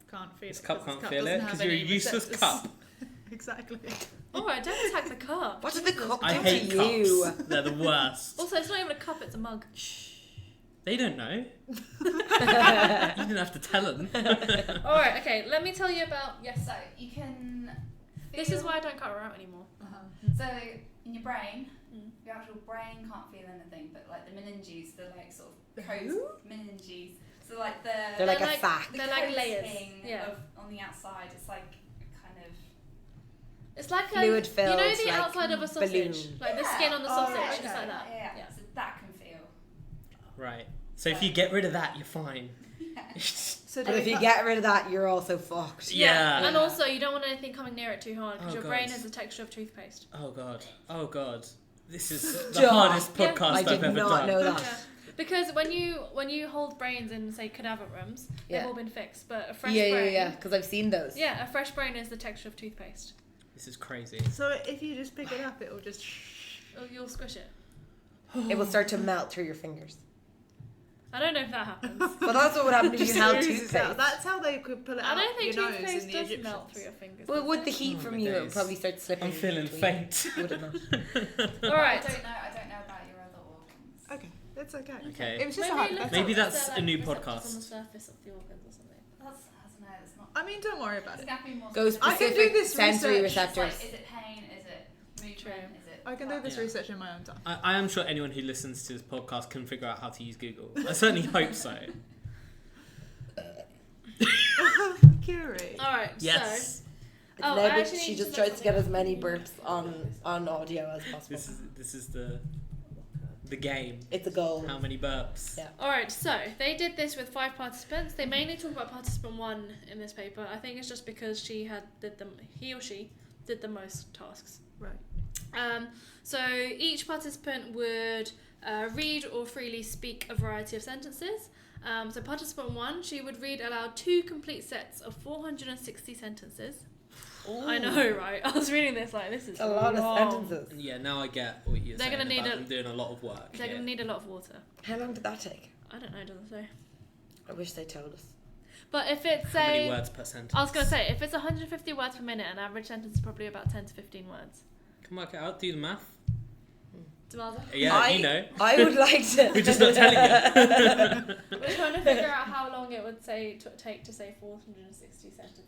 C: can't feel
D: This
C: it.
D: cup
C: 'cause
D: can't feel it
C: doesn't
D: because
C: have
D: you're a
C: any
D: useless
C: receptors.
D: cup.
C: Exactly.
A: Alright, don't attack the cup.
B: What did the cup
D: I
B: do
D: hate
B: to you?
D: cups. They're the worst.
A: Also, it's not even a cup, it's a mug.
D: They don't know. You didn't have to tell them.
A: Alright, okay, let me tell you about. Yes,
E: So you can.
A: this is why I don't cut her out anymore.
E: So in your brain,
A: Mm.
E: your actual brain can't feel anything, but like the meninges, the like sort
C: The
E: of coat meninges. So like the
B: They're like a
A: like-
B: sack.
E: the
A: they're like layers,
E: coating
A: yeah.
E: on the outside. It's like kind of.
A: It's like
B: Fluid
A: you
B: filled,
A: know the
B: like,
A: outside of a sausage,
B: balloon.
A: like the
E: Yeah.
A: skin on the
C: Oh,
A: sausage,
C: yeah,
A: it's
C: okay.
A: like that.
E: Yeah. So that can feel.
D: Right. So if you get rid of that, you're fine.
C: So
B: And if you get rid of that, you're also fucked.
D: Yeah.
A: And also, you don't want anything coming near it too hard because
D: Oh,
A: your
D: God.
A: brain has the texture of toothpaste.
D: Oh god. Oh god. This is the
B: Stop.
D: hardest
A: Yeah.
D: podcast
B: I
D: I've
B: did
D: ever
B: not
D: done.
B: know that.
A: Yeah. Because when you hold brains in say cadaver rooms, they've
B: Yeah.
A: all been fixed, but a fresh
B: Yeah,
A: brain,
B: yeah, because I've seen those.
A: yeah, a fresh brain is the texture of toothpaste.
D: This is crazy.
C: So if you just pick it up, it'll just.
A: Oh, you'll squish it.
B: It will start to melt through your fingers.
A: I don't know if that happens.
B: But that's what would happen if you
C: Just
B: held
C: oozes out.
B: toothpaste.
C: That's how they could pull it
A: I
C: out
A: don't think
C: your nose
A: toothpaste
C: in the
A: does
C: Egyptians.
A: melt through your fingers.
B: Well,
A: does
B: with the
A: it?
B: heat
D: Oh,
B: from
D: my
B: you, it would
D: days.
B: probably start slipping.
D: I'm feeling
B: between.
D: faint.
B: Would it not?
A: All right.
E: I don't know about your other organs.
C: Okay, that's okay.
D: Okay.
C: It was just a
A: Maybe
C: hypothetical.
A: look
D: Maybe
A: up,
D: that's
A: is there,
D: a new
A: receptors
D: podcast.
A: on the surface of the organs or something.
E: That's, I don't know. It's not.
C: I mean, don't worry about
E: It's
C: it.
E: gonna be more.
B: Go
E: specific.
C: I can do
B: specific
C: this
B: sensory
C: research.
E: It's like,
B: receptors.
E: is it pain? Is it movement?
A: True.
E: Is it?
C: I can do this
D: Yeah.
C: research in my own time.
D: I am sure anyone who listens to this podcast can figure out how to use Google. I certainly hope so.
C: Curie.
A: All right.
D: Yes.
A: Oh,
B: No,
A: I
B: but
A: actually
B: she
A: need
B: just
A: to
B: tries
A: look
B: to get as
A: something
B: many
A: up.
B: burps on audio as possible.
D: This is the game.
B: It's a goal.
D: How many burps?
B: Yeah.
A: Alright, so they did this with 5 participants. They mainly talk about participant 1 in this paper. I think it's just because he or she did the most tasks.
C: Right.
A: So each participant would read or freely speak a variety of sentences. So participant 1, she would read aloud 2 complete sets of 460 sentences. I know, right? I was reading this like, this is
B: a lot
A: long.
B: of sentences.
D: Yeah, now I get what you're
A: They're
D: saying
A: gonna need
D: about
A: a-
D: them doing a lot of work.
A: They're going to need a lot of water.
B: How long did that take?
A: I don't know, it doesn't say.
B: I wish they told us.
A: But if it's
D: How many words per sentence?
A: I was going to say, if it's 150 words per minute, an average sentence is probably about 10 to 15 words.
D: Come work it out, do the math.
A: Demalza?
D: Yeah, you know.
B: I would like to.
D: We're just not telling you.
A: We're trying to figure out how long it would take to say 460 sentences.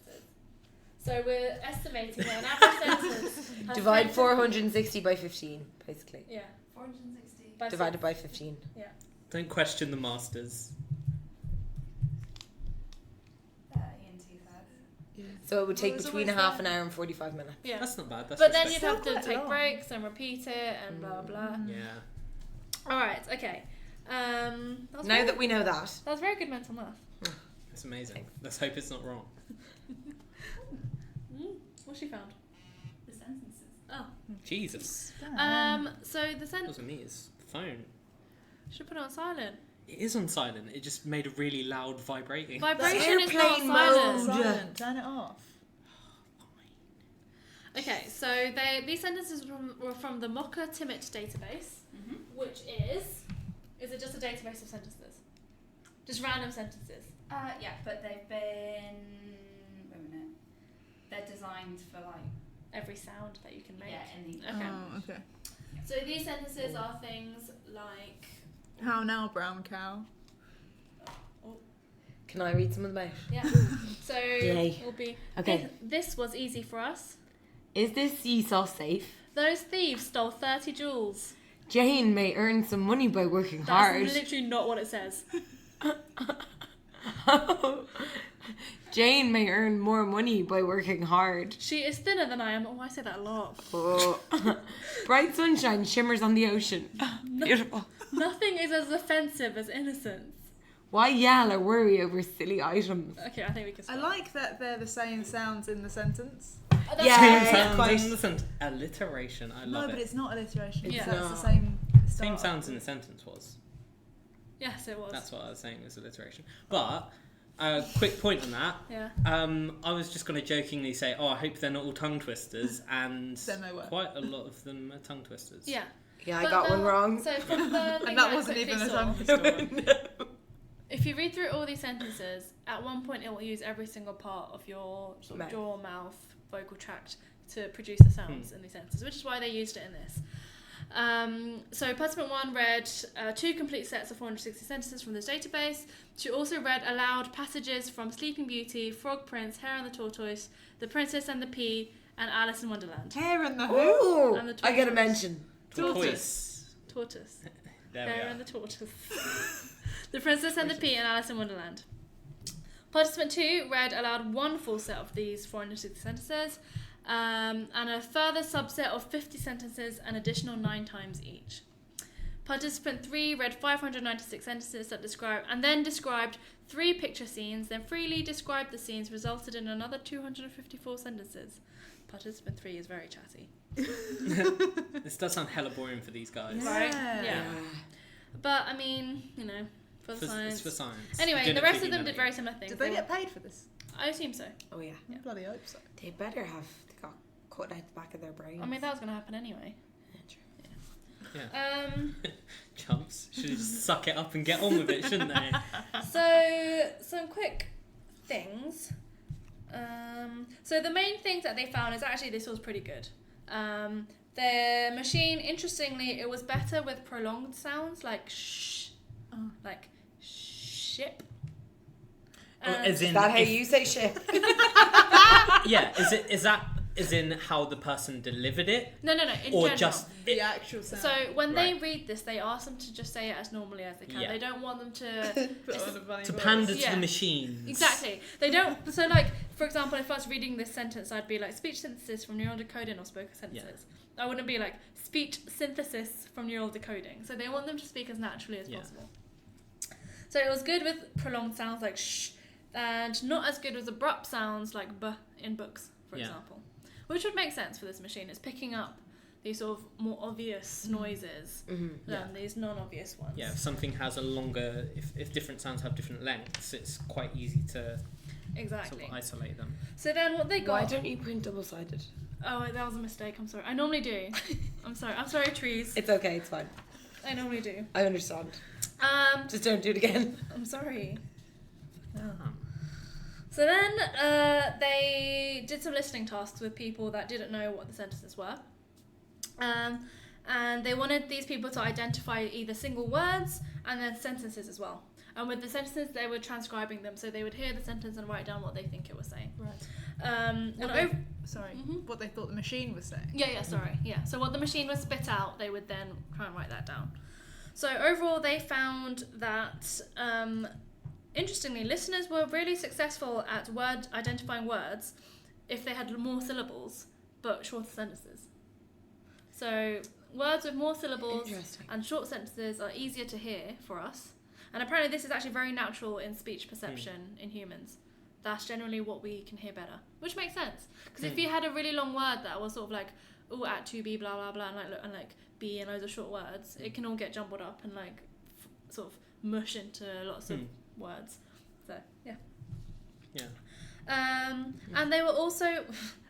A: So we're estimating that an average sentence has
B: Divide
A: 10
B: 460 by 15, basically.
A: Yeah.
E: 460.
A: By
B: Divided by 15.
D: Don't question the masters.
E: In 2/3.
B: So it would take
A: Well, there's
B: between
A: always
B: half an hour and 45 minutes.
A: Yeah.
D: That's not bad. That's
A: But then you'd
D: respectable.
A: have to
B: quite
A: take
B: long.
A: breaks and repeat it and blah blah.
D: Yeah.
A: Alright, okay. That was
B: Now
A: very,
B: that we know that,
A: that was very good mental math.
D: It's amazing. Let's hope it's not wrong.
A: What's she found?
E: The sentences.
A: Oh.
D: Jesus.
A: So the
D: That
A: sentence.
D: wasn't me, it's the phone.
A: Should put it on silent.
D: It is on silent. It just made a really loud vibrating.
A: Vibration is not
B: airplane
A: silent.
B: mode.
C: Silent. Turn it off.
A: Okay, so these sentences were from the Mocha Timit database, which is it just a database of sentences? Just random sentences.
E: Yeah, but they've been. Wait a minute. They're designed for like.
A: Every sound that you can make.
E: Yeah, in the.
A: Okay.
C: Oh, okay.
A: So these sentences are things like.
C: How now, brown cow?
B: can I read some of them out?
A: Yeah. So
B: Yay.
A: will be.
B: Okay.
A: This was easy for us.
B: Is this seesaw safe?
A: Those thieves stole 30 jewels.
B: Jane may earn some money by working
A: That's
B: hard.
A: literally not what it says.
B: Jane may earn more money by working hard.
A: She is thinner than I am. Oh, I say that a lot.
B: Oh. Bright sunshine shimmers on the ocean. Beautiful.
A: Nothing is as offensive as innocence.
B: Why yell or worry over silly items?
A: Okay, I think we can
C: I
A: stop.
C: like that they're the same sounds in the sentence.
A: That's
B: Yeah.
D: Same
A: fine.
D: sounds
B: quite-
D: in the sentence. Alliteration. I
C: No,
D: love
C: but
D: it.
C: it's not alliteration.
B: It's
C: It's
B: not.
C: the same.
D: Same
C: start.
D: sounds in the sentence was.
A: Yes, it was.
D: That's what I was saying was alliteration. But quick point on that.
A: Yeah.
D: I was just going to jokingly say, oh, I hope they're not all tongue twisters, and
C: Then they were.
D: quite a lot of them are tongue twisters.
A: Yeah.
B: Yeah, I
A: But
B: got one
A: the-
B: wrong.
A: So from the thing
C: And that
A: I
C: wasn't
A: quickly
C: even a
A: saw,
C: tongue twister one.
A: if you read through all these sentences, at one point it will use every single part of your sort of
B: Mouth.
A: jaw, mouth, vocal tract to produce the sounds in these sentences, which is why they used it in this. So participant 1 read 2 complete sets of 460 sentences from this database. She also read aloud passages from Sleeping Beauty, Frog Prince, Hare and the Tortoise, The Princess and the Pea, and Alice in Wonderland.
C: Hair and the who?
B: Ooh,
A: And the
B: I get a
A: tortoise.
B: mention.
D: Tortoise.
A: Tortoise.
D: There we
A: Hare
D: are.
A: and the Tortoise. The Princess and the Pea and Alice in Wonderland. Participant 2 read aloud 1 full set of these 460 sentences, and a further subset of 50 sentences, an additional 9 times each. Participant 3 read 596 sentences that described 3 picture scenes, then freely described the scenes, resulted in another 254 sentences. Participant 3 is very chatty.
D: This does sound hella boring for these guys.
A: Right?
C: Yeah.
A: Yeah. But, I mean, you know, for the science.
D: It's for science.
A: Anyway,
D: Doing
A: the
D: it
A: rest
D: for
A: of them did
D: humanity.
A: very similar things.
C: Did they get paid for this?
A: I assume so.
B: Oh yeah.
A: Yeah.
C: Bloody hope so.
B: They better have. They got cut out the back of their brains.
A: I mean, that was going to happen anyway.
B: Yeah, true.
D: Chumps should just suck it up and get on with it, shouldn't they?
A: So, some quick things. So the main things that they found is actually this was pretty good. Their machine, interestingly, it was better with prolonged sounds like shh, like ship.
D: As in,
B: Is that how
D: if-
B: you say shit?
D: Yeah, is As in how the person delivered it?
A: No, in
D: Or
A: general.
D: just...
C: The actual sound.
A: So when they
D: Right.
A: read this, they ask them to just say it as normally as they can.
D: Yeah.
A: They don't want them to...
C: Put on a funny
D: To
C: voice.
D: pander to
A: Yeah.
D: the machines.
A: Exactly. They don't... So, like, for example, if I was reading this sentence, I'd be like, speech synthesis from neural decoding or spoken sentences. I wouldn't be like, speech synthesis from neural decoding. So they want them to speak as naturally as
D: Yeah.
A: possible. So it was good with prolonged sounds like shh, and not as good with abrupt sounds like b in books, for
D: Yeah.
A: example. Which would make sense for this machine. It's picking up these sort of more obvious noises than these non-obvious ones.
D: Yeah, if something has a longer... If different sounds have different lengths, it's quite easy to
A: Exactly.
D: sort of isolate them.
A: So then what they got...
B: Why don't you print double-sided?
A: Oh, that was a mistake. I'm sorry. I normally do. I'm sorry, trees.
B: It's okay, it's fine.
A: I normally do.
B: I understand.
A: Just
B: Just don't do it again.
A: I'm sorry.
D: Um,
A: So then they did some listening tasks with people that didn't know what the sentences were. And they wanted these people to identify either single words and then sentences as well. And with the sentences, they were transcribing them, so they would hear the sentence and write down what they think it was saying.
C: Right.
A: And
C: What they thought the machine was saying.
A: Yeah. So what the machine would spit out, they would then try and write that down. So overall, they found that, interestingly, listeners were really successful at identifying words if they had more syllables, but shorter sentences. So words with more syllables
B: Interesting.
A: and short sentences are easier to hear for us. And apparently this is actually very natural in speech perception in humans. That's generally what we can hear better, which makes sense. Because if you had a really long word that was sort of like, oh, at to be, blah, blah, blah, and like be and loads of short words, it can all get jumbled up and like sort of mush into lots of words. So, yeah. And they were also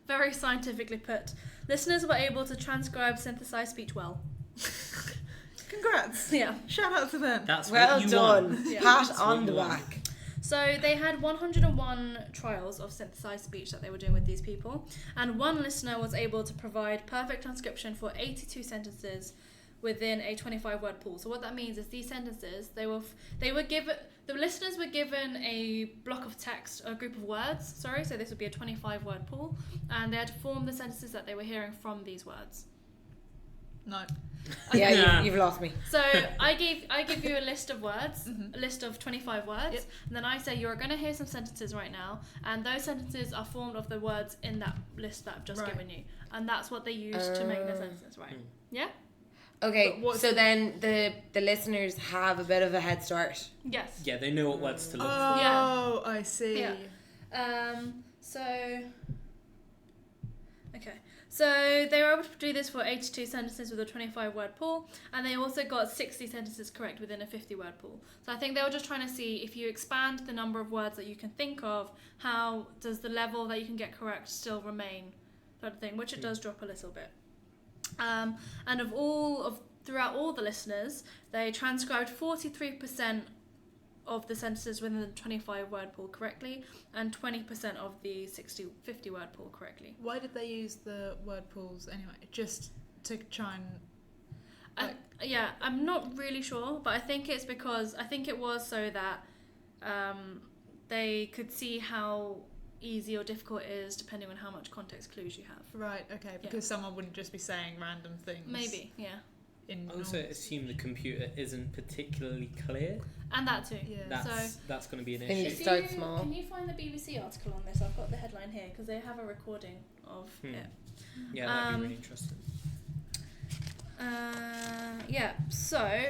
A: very scientifically put. Listeners were able to transcribe synthesized speech well.
C: Congrats.
A: Yeah.
C: Shout out to them.
D: That's
B: Well
D: what you
B: done.
D: want.
A: Yeah.
B: Pat
D: That's
B: on
D: what
B: the
D: you want.
B: back.
A: So they had 101 trials of synthesized speech that they were doing with these people, and one listener was able to provide perfect transcription for 82 sentences within a 25-word pool. So what that means is these sentences, the listeners were given a block of text, a group of words, so this would be a 25-word pool, and they had to form the sentences that they were hearing from these words.
C: No.
B: Yeah,
D: Yeah.
B: you've lost me.
A: So I give you a list of words, a list of 25 words,
C: Yep.
A: and then I say you're going to hear some sentences right now, and those sentences are formed of the words in that list that I've just
C: Right.
A: given you, and that's what they use to make the sentences, right? Yeah?
B: Okay,
C: But what's
B: so then the listeners have a bit of a head start.
A: Yes.
D: Yeah, they know what words to look for.
C: Oh, I see.
A: Yeah. So they were able to do this for 82 sentences with a 25-word pool, and they also got 60 sentences correct within a 50-word pool. So I think they were just trying to see if you expand the number of words that you can think of, how does the level that you can get correct still remain, sort of thing, which it does drop a little bit. And throughout all the listeners, they transcribed 43% of the sentences within the 25-word pool correctly, and 20% of the 50-word pool correctly.
C: Why did they use the word pools anyway? Just to try and...
A: I'm not really sure, but I think it's because it was so that they could see how easy or difficult it is depending on how much context clues you have.
C: Right, okay, because someone wouldn't just be saying random things.
A: Maybe, yeah.
D: I also assume the computer isn't particularly clear.
A: And that too.
C: Yeah.
D: That's going to be an
B: Then
D: issue.
B: you start small.
A: Can you find the BBC article on this? I've got the headline here because they have a recording of it.
D: Yeah, that'd be really interesting.
A: So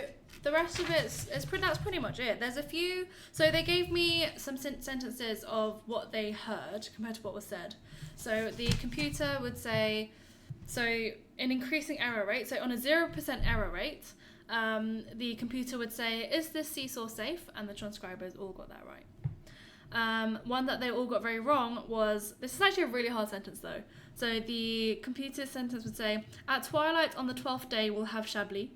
A: the rest of that's pretty much it. There's a few. So they gave me some sentences of what they heard compared to what was said. So the computer would say, an increasing error rate. So on a 0% error rate, the computer would say, "Is this seesaw safe?" And the transcribers all got that right. One that they all got very wrong was, this is actually a really hard sentence though. So the computer sentence would say, "At twilight on the 12th day, we'll have Chablis."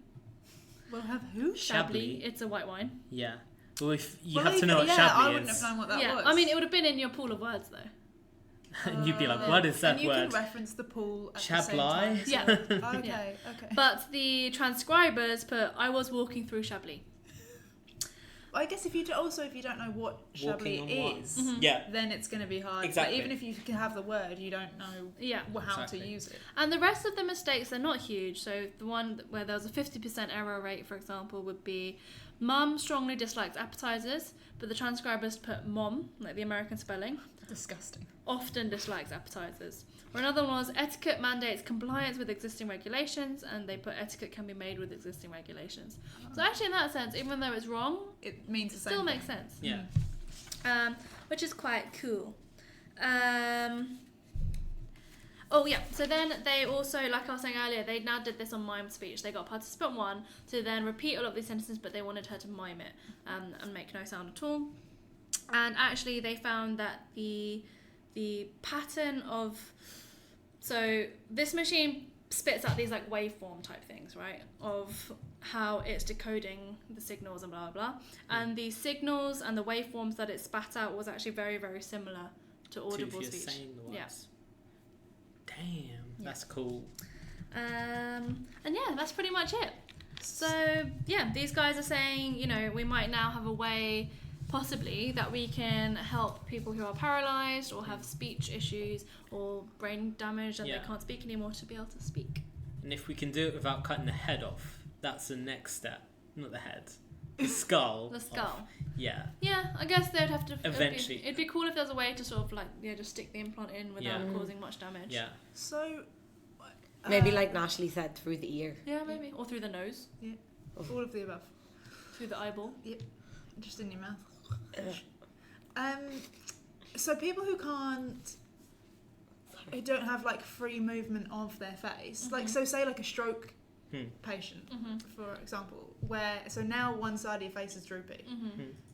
C: We'll have who?
A: Chablis, it's a white wine.
D: Yeah. Well, if you
C: Well,
D: have to know what
C: I
D: Chablis
C: wouldn't
D: is,
C: have known what that
A: Yeah,
C: was.
A: I mean, it would have been in your pool of words though.
D: and you'd be like, what is that
C: and you
D: word?
C: can reference the pool at the same
D: Chablis?
C: time.
A: Yeah.
C: Okay.
A: But the transcribers put, "I was walking through Chablis."
C: I guess if you don't know what
D: Walking on
C: Chablis
D: one.
C: is,
D: Yeah.
C: then it's going to be hard.
D: Exactly.
C: But even if you can have the word, you don't know how to use it.
A: And the rest of the mistakes, they're not huge. So the one where there was a 50% error rate, for example, would be mum strongly dislikes appetizers, but the transcribers put mom, like the American spelling,
C: Disgusting.
A: often dislikes appetizers. Or another one was etiquette mandates compliance with existing regulations, and they put etiquette can be made with existing regulations. So actually, in that sense, even though it's wrong,
C: It means
A: it
C: the same
A: still
C: thing.
A: makes sense.
D: Yeah.
A: Which is quite cool. Oh yeah, so then they also, like I was saying earlier, they now did this on mime speech. They got participant 1 to then repeat all of these sentences, but they wanted her to mime it and make no sound at all. And actually they found that the pattern of... So this machine spits out these like waveform type things, right? Of how it's decoding the signals and blah, blah, blah. And the signals and the waveforms that it spat out was actually very, very similar to audible
D: if you're
A: speech.
D: saying the words.
A: Yeah.
D: Damn, that's cool.
A: And yeah, that's pretty much it. So yeah, these guys are saying, you know, we might now have a way possibly that we can help people who are paralyzed or have speech issues or brain damage and
D: Yeah.
A: they can't speak anymore to be able to speak.
D: And if we can do it without cutting the head off, that's the next step. Not the head. The skull.
A: The skull.
D: off. Yeah.
A: Yeah, I guess they'd have to...
D: Eventually.
A: It'd be cool if there was a way to sort of like, just stick the implant in without
D: Yeah.
A: causing much damage.
D: Yeah.
C: So
B: Maybe like Natalie said, through the ear.
A: Yeah, maybe. Or through the nose,
C: all of the above,
A: through the eyeball.
C: just in your mouth. So people who don't have like free movement of their face, like so say like a stroke patient, for example, where so now one side of your face is droopy,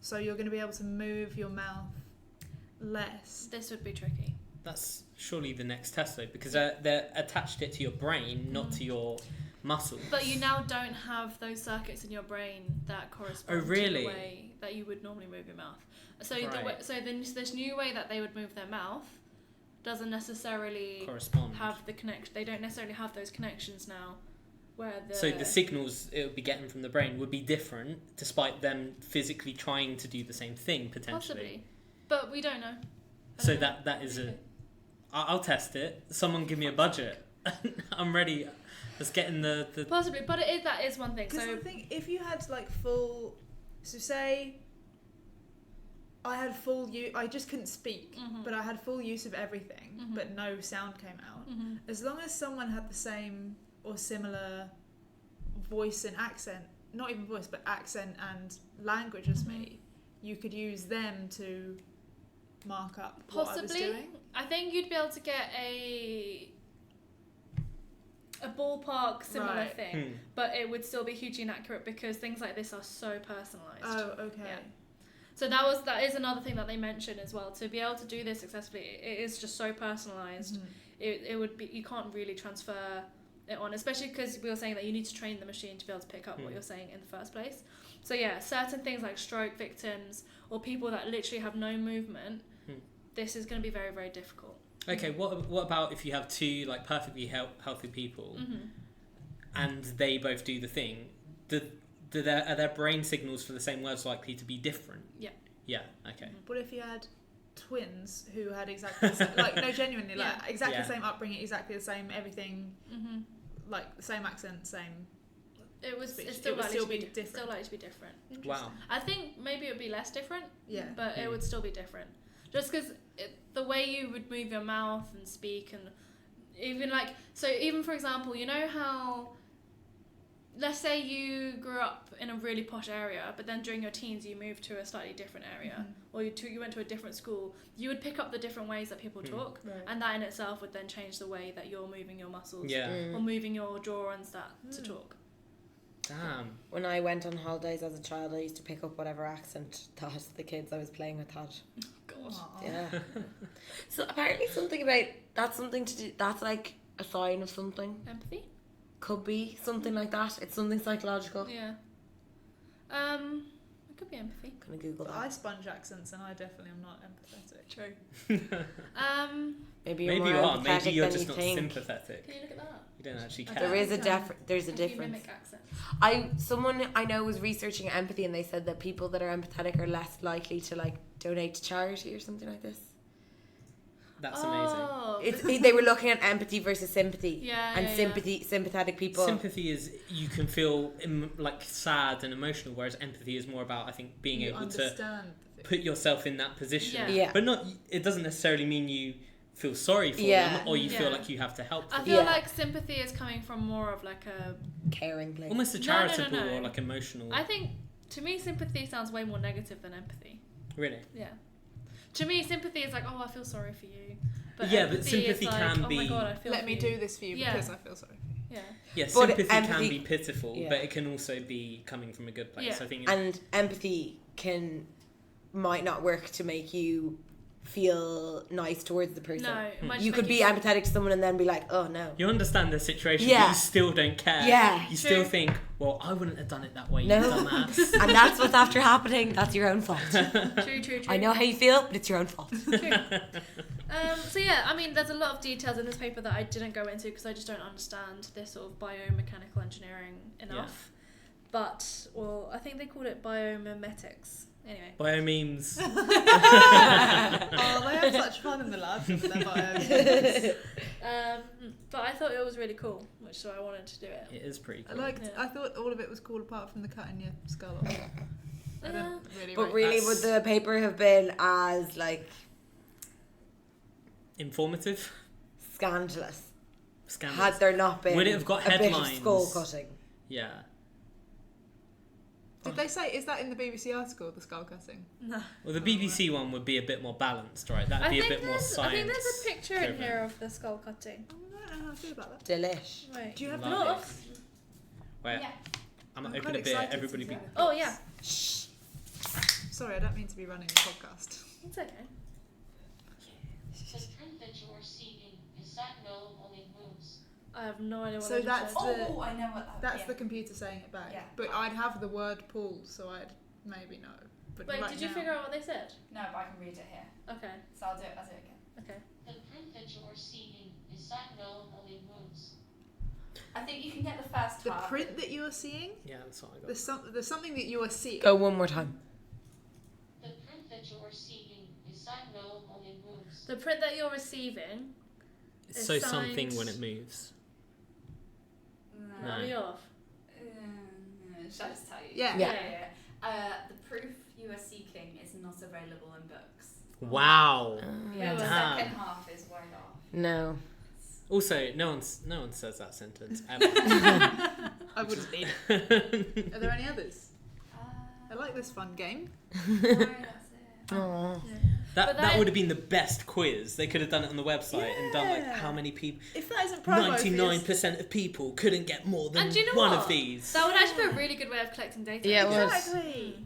C: so you're going to be able to move your mouth less.
A: This would be tricky.
D: That's surely the next test though, because they're attached it to your brain, not to your muscles.
A: But you now don't have those circuits in your brain that correspond
D: Oh, really?
A: to the way that you would normally move your mouth. So
D: Right.
A: this new way that they would move their mouth doesn't necessarily
D: correspond.
A: have the connection. They don't necessarily have those connections now. Where
D: So the signals it would be getting from the brain would be different, despite them physically trying to do the same thing potentially.
A: possibly, but we don't know. I
D: So
A: don't know.
D: that is a. I'll test it. Someone give me a budget. I'm ready. Let's get in the.
A: Possibly, but that is one thing.
C: Because
A: So
C: I think if you had like full, so say I had full I just couldn't speak, but I had full use of everything, but no sound came out. As long as someone had the same or similar voice and accent, not even voice, but accent and language as me, you could use them to mark up what I was
A: possibly,
C: doing.
A: I think you'd be able to get a ballpark similar
C: Right.
A: thing, but it would still be hugely inaccurate because things like this are so personalised.
C: Oh, okay.
A: Yeah. So that is another thing that they mentioned as well. To be able to do this successfully, it is just so personalised. It would be, you can't really transfer it on, especially because we were saying that you need to train the machine to be able to pick up what you're saying in the first place. So yeah, certain things like stroke victims or people that literally have no movement, this is going to be very, very difficult.
D: Okay, what about if you have two like perfectly healthy people, and they both do the thing? Are their brain signals for the same words likely to be different?
A: Yeah.
D: Yeah. Okay.
C: What if you had twins who had exactly the same, like no, genuinely, like exactly
D: Yeah.
C: the same upbringing, exactly the same everything, like the same accent, same.
A: It's
C: Speech.
A: still
C: It would
A: likely
C: still
A: to be
C: be different.
A: Still likely to be different.
D: Wow.
A: I think maybe it would be less different.
C: Yeah.
A: But it would still be different. Just because the way you would move your mouth and speak, and even like, so even for example, you know how, let's say you grew up in a really posh area, but then during your teens you moved to a slightly different area, or you went to a different school, you would pick up the different ways that people talk,
C: Right.
A: and that in itself would then change the way that you're moving your muscles,
D: Yeah.
A: or moving your jaw and that to talk.
D: Damn.
B: When I went on holidays as a child, I used to pick up whatever accent that the kids I was playing with had.
A: God.
B: Yeah. So apparently something about that's something to do. That's like a sign of something.
A: Empathy?
B: Could be something like that. It's something psychological.
A: Yeah. Could be empathy.
B: Gonna Google
C: But
B: that.
C: I sponge accents, and I definitely am not empathetic.
A: True.
B: Maybe you're
D: Maybe
B: more
D: you are.
B: empathetic
D: Maybe you're
B: than
D: just
B: you
D: not
B: think.
D: sympathetic.
A: Can you look at that?
D: You don't actually
C: I
D: care.
B: There is a
C: Yeah.
B: there's a
A: If you
B: difference.
A: mimic accents.
B: Someone I know was researching empathy, and they said that people that are empathetic are less likely to like donate to charity or something like this.
D: That's amazing.
A: Oh.
B: They were looking at empathy versus sympathy.
A: Yeah,
B: And
A: yeah,
B: sympathetic people.
D: Sympathy is you can feel like sad and emotional, whereas empathy is more about, I think, being
C: You
D: able to
C: understand the
D: put yourself in that position.
A: Yeah.
B: Yeah.
D: But not. It doesn't necessarily mean you feel sorry for
B: Yeah.
D: them or you feel
A: Yeah.
D: like you have to help
A: I
D: them.
A: feel
B: Yeah.
A: like sympathy is coming from more of like a.
B: Caring place.
D: Almost a
A: No,
D: charitable
A: no.
D: or like emotional.
A: I think to me sympathy sounds way more negative than empathy.
D: Really.
A: Yeah. To me sympathy is like, oh, I feel sorry for you.
D: Yeah, but
A: empathy is
D: sympathy
A: like,
D: can
A: oh
D: be-
A: my God, I feel
C: Let
A: for
C: me
A: you.
C: do this for you
A: Yeah.
C: because I feel sorry for you.
A: Yeah.
D: Yeah,
B: But
D: sympathy can
B: empathy-
D: be pitiful,
B: yeah.
D: but it can also be coming from a good place.
A: Yeah.
D: I think.
B: And empathy might not work to make you feel nice towards the person.
A: No, it might
B: You
A: just
B: could
A: make
B: be empathetic to someone and then be like, oh no.
D: You understand the situation,
B: Yeah.
D: but you still don't care.
B: Yeah.
D: You
A: True.
D: still think, well, I wouldn't have done it that way,
B: No.
D: you dumbass.
B: And that's what's after happening. That's your own fault.
A: True.
B: I know how you feel, but it's your own fault.
A: True. So yeah, I mean, there's a lot of details in this paper that I didn't go into because I just don't understand this sort of biomechanical engineering enough. But, well, I think they called it biomimetics. Anyway.
D: Biomemes.
C: Oh, they have such fun in the lab with their bios.
A: But I thought it was really cool, so I wanted to do it.
D: It is pretty
C: I
D: cool.
C: liked.
A: Yeah.
C: I thought all of it was cool apart from the cutting your skull off. I don't really.
B: But
C: rate
B: really,
C: that.
B: would the paper have been as like
D: Informative.
B: scandalous
D: Scandalous.
B: had there not been
D: Would it have got
B: a bit of
D: headlines?
B: skull cutting?
D: Yeah.
C: Did they say, is that in the BBC article, the skull cutting?
A: No.
D: Well, the BBC one would be a bit more balanced, right? That'd be a bit more science.
A: I think there's a picture in
D: driven.
A: here of the skull cutting.
C: I don't know how I feel about that.
B: Delish.
A: Wait.
C: Do you have
D: Lovely.
C: Bluff?
D: Wait,
E: Yeah.
D: I'm
C: I'm
D: gonna
C: quite
D: open a beer.
C: excited
D: Everybody
C: to
D: be.
C: see it.
A: Oh, yeah.
C: Sorry, I don't mean to be running the podcast.
A: It's okay.
F: The print that you are seeing is that no only moves.
A: I have no idea what
C: So
A: I just
C: that's
A: said.
C: the-
E: I know what that
C: That's
E: yeah.
C: the computer saying it back.
E: Yeah.
C: But I'd have the word pool, so I'd maybe know. But
A: Wait,
C: right
A: did you
C: now-
A: figure out what they said?
E: No, but I can read it here.
A: Okay.
E: So I'll do it again.
A: Okay.
F: The print that you are seeing is that no only moves.
E: I think you can get the first
C: The
E: part.
C: print that you are seeing?
D: Yeah, that's what I got.
C: There's something that you are seeing.
B: Go one more time.
F: The print that you are seeing is that no only moves.
A: The print that you're receiving.
D: It's so
A: It's
D: something
A: signed-
D: when it moves.
E: No.
A: Are we off?
E: Shall I just tell you?
C: Yeah.
A: Yeah.
E: The proof you are seeking is not available in books.
D: Wow.
E: Yeah, the
D: Damn.
E: second half is wide off.
B: No.
D: Also, no one says that sentence ever.
C: I wouldn't need it. Are there any others? I like this fun game.
E: No, that's it.
B: Aww.
A: But
D: That
A: that-
D: would have been the best quiz. They could have done it on the website and done like
C: Yeah.
D: how many people.
C: If that isn't promo for your-
D: 99% of people couldn't get more than
A: And do you know
D: one
A: what?
D: of these.
A: That would actually be a really good way of collecting data.
B: Yeah, it was.
C: Exactly.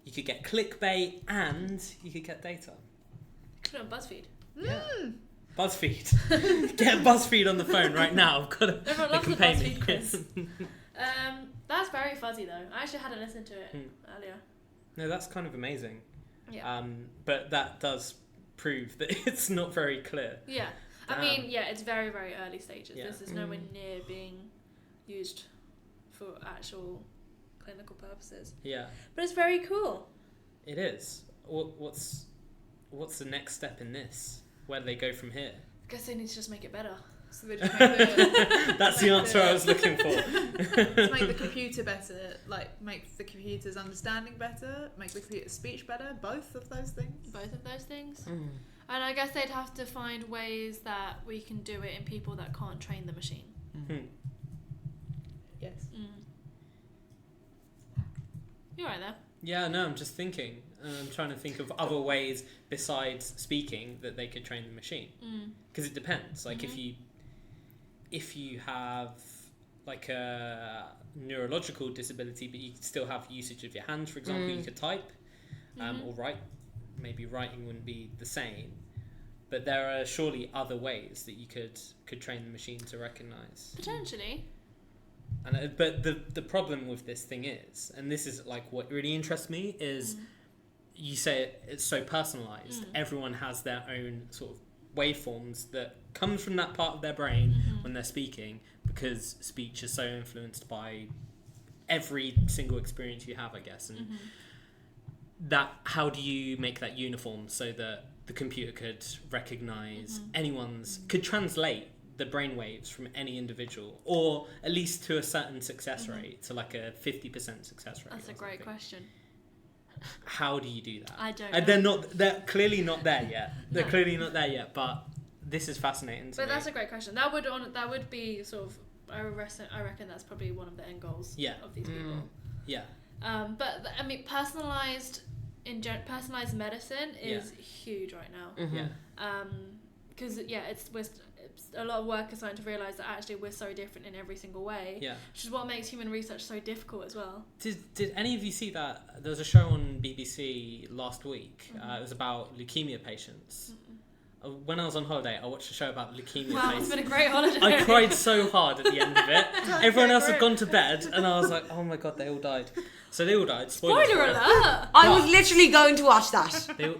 D: You could get clickbait and you could get data.
A: Put it on BuzzFeed.
D: Yeah. BuzzFeed. Get BuzzFeed on the phone right now. I've got a,
A: Everyone
D: they
A: loves
D: can
A: the
D: pay
A: BuzzFeed
D: me.
A: quiz. That's very fuzzy though. I actually hadn't listened to it earlier.
D: No, that's kind of amazing.
A: Yeah.
D: But that does prove that it's not very clear.
A: Yeah. I mean, yeah, it's very, very early stages.
D: Yeah.
A: This is nowhere near being used for actual clinical purposes.
D: Yeah,
A: But it's very cool.
D: it is. What's the next step in this? Where do they go from here?
A: I guess they need to just make it better.
C: So they just make the,
D: That's the answer I was looking for.
C: to make the computer better, like make the computer's understanding better, make the computer's speech better, both of those things.
A: Both of those things.
B: Mm.
A: And I guess they'd have to find ways that we can do it in people that can't train the machine.
C: Yes.
A: You're right there.
D: Yeah, no, I'm just thinking. I'm trying to think of other ways besides speaking that they could train the machine. Because it depends. Like if you have like a neurological disability, but you still have usage of your hands, for example, you could type or write. Maybe writing wouldn't be the same, but there are surely other ways that you could train the machine to recognise.
A: Potentially.
D: And but the problem with this thing is, and this is like what really interests me, is you say it's so personalized. Everyone has their own sort of waveforms that comes from that part of their brain when they're speaking, because speech is so influenced by every single experience you have, I guess. And that, how do you make that uniform so that the computer could recognize could translate the brain waves from any individual, or at least to a certain success rate, to like a 50% success rate?
A: That's a great question.
D: How do you do that?
A: I don't know.
D: They're clearly not there yet. They're clearly not there yet, but this is fascinating to me.
A: But that's a great question. That would be sort of, I reckon that's probably one of the end goals of these people.
D: Yeah.
A: But I mean, personalized medicine is huge right now.
D: Yeah.
A: Because it's a lot of work is starting to realise that actually we're so different in every single way.
D: Yeah.
A: Which is what makes human research so difficult as well.
D: Did any of you see that? There was a show on BBC last week. It was about leukemia patients. When I was on holiday, I watched a show about leukemia
A: Wow,
D: patients.
A: it's been a great holiday.
D: I cried so hard at the end of it. Everyone else had gone to bed, and I was like, oh my god, they all died. So they all died. Spoiler
A: alert!
B: I was literally going to watch that.
D: They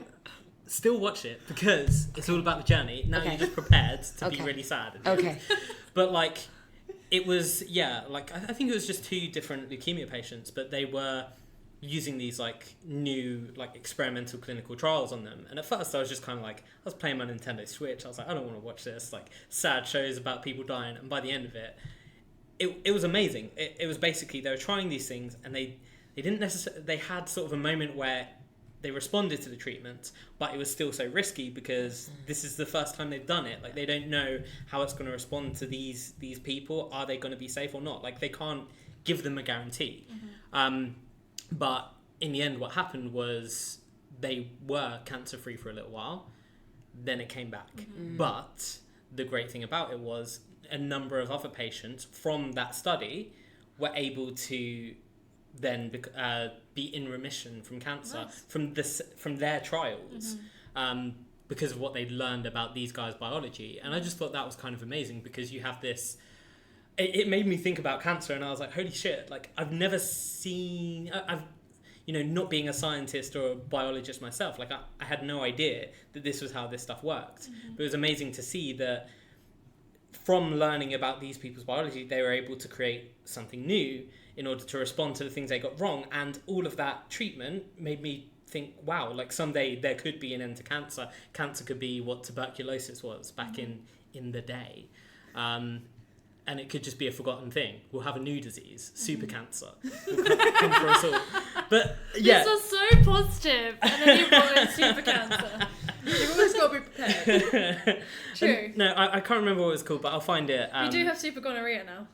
D: still watch it because it's all about the journey. Now you're just prepared to be really sad.
B: Okay.
D: But like, it was, like I think it was just 2 different leukemia patients, but they were using these like new like experimental clinical trials on them. And at first I was just kind of like, I was playing my Nintendo Switch. I was like, I don't want to watch this like sad shows about people dying. And by the end of it, it was amazing. It was basically, they were trying these things, and they didn't necessarily, they had sort of a moment where they responded to the treatment, but it was still so risky because this is the first time they've done it. Like, they don't know how it's going to respond to these people. Are they going to be safe or not? Like, they can't give them a guarantee. But in the end, what happened was they were cancer-free for a little while. Then it came back. But the great thing about it was a number of other patients from that study were able to then be in remission from cancer from their trials, because of what they'd learned about these guys' biology. And I just thought that was kind of amazing, because you have this. It made me think about cancer, and I was like, holy shit! Like, I've never seen. Not being a scientist or a biologist myself, like I had no idea that this was how this stuff worked. But it was amazing to see that from learning about these people's biology, they were able to create something new in order to respond to the things they got wrong. And all of that treatment made me think, wow, like someday there could be an end to cancer. Cancer could be what tuberculosis was back in the day. And it could just be a forgotten thing. We'll have a new disease, super cancer. Will come for us all. But yeah.
A: This was so positive, and then you brought in super cancer.
C: You've always got to be prepared.
A: True.
D: No, I can't remember what it's called, but I'll find it.
A: We do have super gonorrhea now.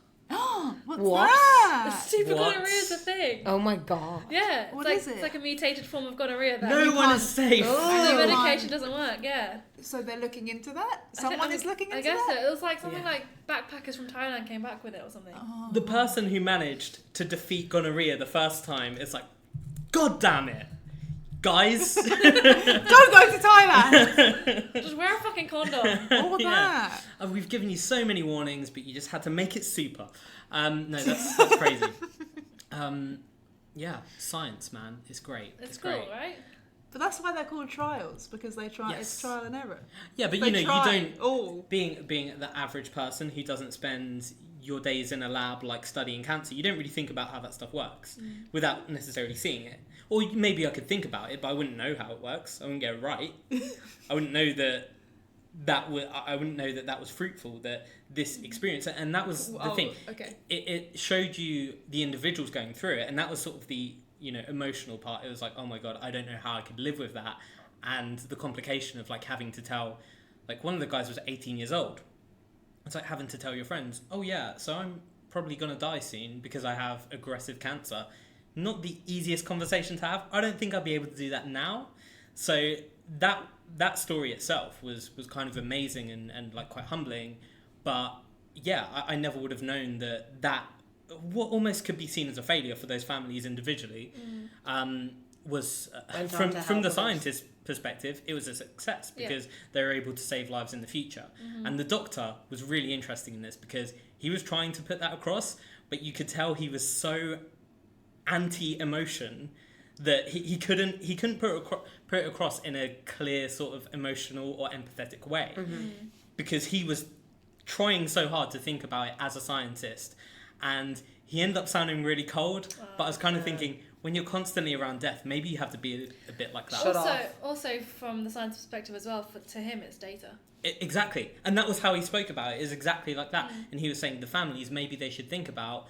C: What's
B: What?
C: that?
A: Super
D: What?
A: gonorrhea is a thing.
B: Oh my god.
A: Yeah.
C: What
A: like,
C: is it?
A: It's like a mutated form of gonorrhea. That
D: No one is safe.
A: and the
B: Oh.
A: medication doesn't work. Yeah.
C: So they're looking into that? Someone is looking into
A: I guess
C: that?
A: so. It was like something like backpackers from Thailand came back with it or something.
C: Oh.
D: The person who managed to defeat gonorrhea the first time is like, God damn it, guys.
C: Don't go to Thailand!
A: Just wear a fucking condom.
C: All of
D: Yeah.
C: that.
D: We've given you so many warnings, but you just had to make it super. No, that's crazy. Yeah, science, man, it's great.
A: It's
D: great.
A: cool, right?
C: But that's why they're called trials, because they try.
D: Yes.
C: It's trial and error.
D: Yeah, but
C: They
D: you
C: try
D: don't.
C: all.
D: Being the average person who doesn't spend your days in a lab like studying cancer, you don't really think about how that stuff works without necessarily seeing it. Or maybe I could think about it, but I wouldn't know how it works. I wouldn't get it right. I wouldn't know I wouldn't know that was fruitful, that this experience, and that was the thing.
C: Okay.
D: It showed you the individuals going through it, and that was sort of the emotional part. It was like, oh my god, I don't know how I could live with that, and the complication of like having to tell, like one of the guys was 18 years old. It's like having to tell your friends, oh yeah, so I'm probably gonna die soon because I have aggressive cancer. Not the easiest conversation to have. I don't think I'd be able to do that now. So that story itself was kind of amazing and like quite humbling. But yeah, I never would have known that what almost could be seen as a failure for those families individually was
B: Went on
D: from
B: to
D: the
B: help others.
D: scientist's perspective, it was a success because they were able to save lives in the future. And the doctor was really interesting in this because he was trying to put that across, but you could tell he was so anti-emotion that he couldn't put it across in a clear sort of emotional or empathetic way because he was trying so hard to think about it as a scientist, and he ended up sounding really cold. But I was kind of thinking, when you're constantly around death, maybe you have to be a bit like that.
B: Shut off.
A: Also from the science perspective as well, to him it's data.
D: Exactly, and that was how he spoke about it, is exactly like that. And he was saying the families, maybe they should think about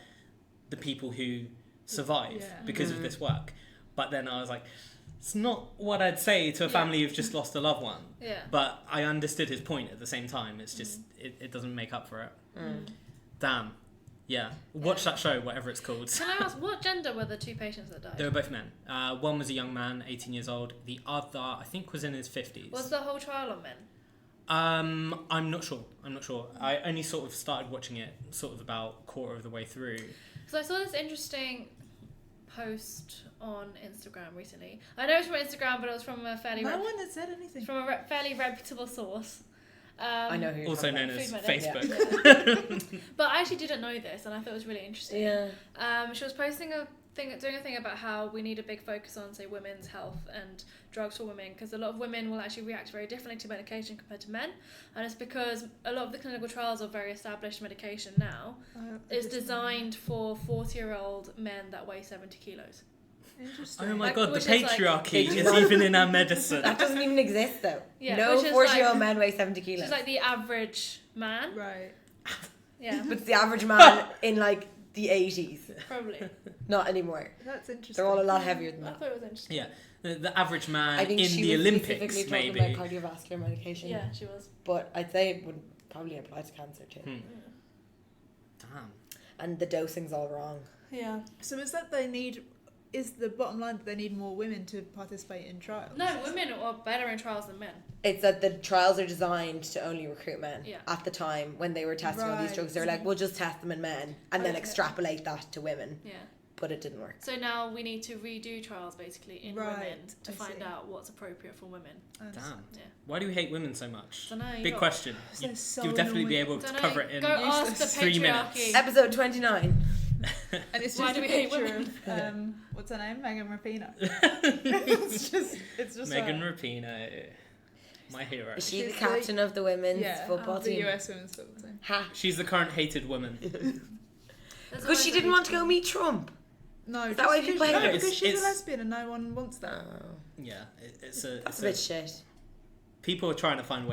D: the people who survive because of this work. But then I was like, it's not what I'd say to a family who've just lost a loved one.
A: Yeah.
D: But I understood his point at the same time. It's just, it doesn't make up for it. Damn. Yeah. Watch that show, whatever it's called.
A: Can I ask, what gender were the two patients that died?
D: They were both men. One was a young man, 18 years old. The other, I think, was in his 50s.
A: Was the whole trial on men?
D: I'm not sure. I only sort of started watching it sort of about a quarter of the way through.
A: So I saw this interesting post on Instagram recently. I know it's from Instagram, but it was from a fairly
C: No one had said anything.
A: from a fairly reputable source.
B: I know who you're
D: Also
B: talking
D: known as
A: Food Medic.
D: Facebook.
A: But I actually didn't know this, and I thought it was really interesting.
B: Yeah.
A: She was posting doing a thing about how we need a big focus on, say, women's health and drugs for women, because a lot of women will actually react very differently to medication compared to men, and it's because a lot of the clinical trials of very established medication now is designed for 40-year-old men that weigh 70 kilos.
C: Interesting.
D: Oh my
A: Like,
D: god, the
A: which is like-
D: patriarchy is even in our medicine.
B: That doesn't even exist though.
A: Yeah,
B: No
A: which is
B: 40-year-old
A: like-
B: men weigh 70 kilos.
A: She's like the average man.
C: Right.
A: Yeah,
B: But it's the average man in like the 80s.
A: probably.
B: Not anymore.
C: That's interesting.
B: They're all a lot heavier than
A: I
B: that.
A: thought it was interesting.
D: Yeah, the average man
B: I think
D: in
B: she
D: the
B: was
D: Olympics,
B: specifically
D: maybe.
B: talking about cardiovascular medication.
A: Yeah, she was.
B: But I'd say it would probably apply to cancer too.
D: Damn.
B: And the dosing's all wrong.
A: Yeah.
C: So is the bottom line that they need more women to participate in trials?
A: No, women are better in trials than men.
B: It's that the trials are designed to only recruit men.
A: Yeah.
B: At the time when they were testing all these
C: Right.
B: drugs, they were like, we'll just test them in men and then
C: Okay.
B: extrapolate that to women.
A: Yeah.
B: But it didn't work.
A: So now we need to redo trials basically in
C: Right,
A: women to
C: I
A: find
C: see.
A: out what's appropriate for women.
D: Damn.
A: Yeah.
D: Why do we hate women so much?
A: Dunno, you
D: Big
A: got-
D: question.
C: They're so
D: You'll definitely be
C: annoying.
D: able to
A: Dunno,
D: cover it in
A: go ask the
D: 3 minutes.
A: patriarchy.
B: Episode 29.
C: And it's
A: Why
C: just
A: do
C: a
A: we hate
C: picture
A: women?
C: of what's her name? Megan Rapinoe. it's just
D: Megan
C: her.
D: Rapinoe, my hero.
B: Is she the
C: She's
B: captain of the women's football
C: the
B: team?
C: US women's football team.
B: Ha.
D: She's the current hated woman.
A: There's
B: Because she
A: always
B: didn't
A: a
B: want to
A: reason.
B: go meet Trump.
C: No,
B: Is that why people hate her?
C: because she's
D: It's-
C: a lesbian and no one wants that.
B: Oh.
D: Yeah, it's
B: That's a bit shit.
D: people are trying to find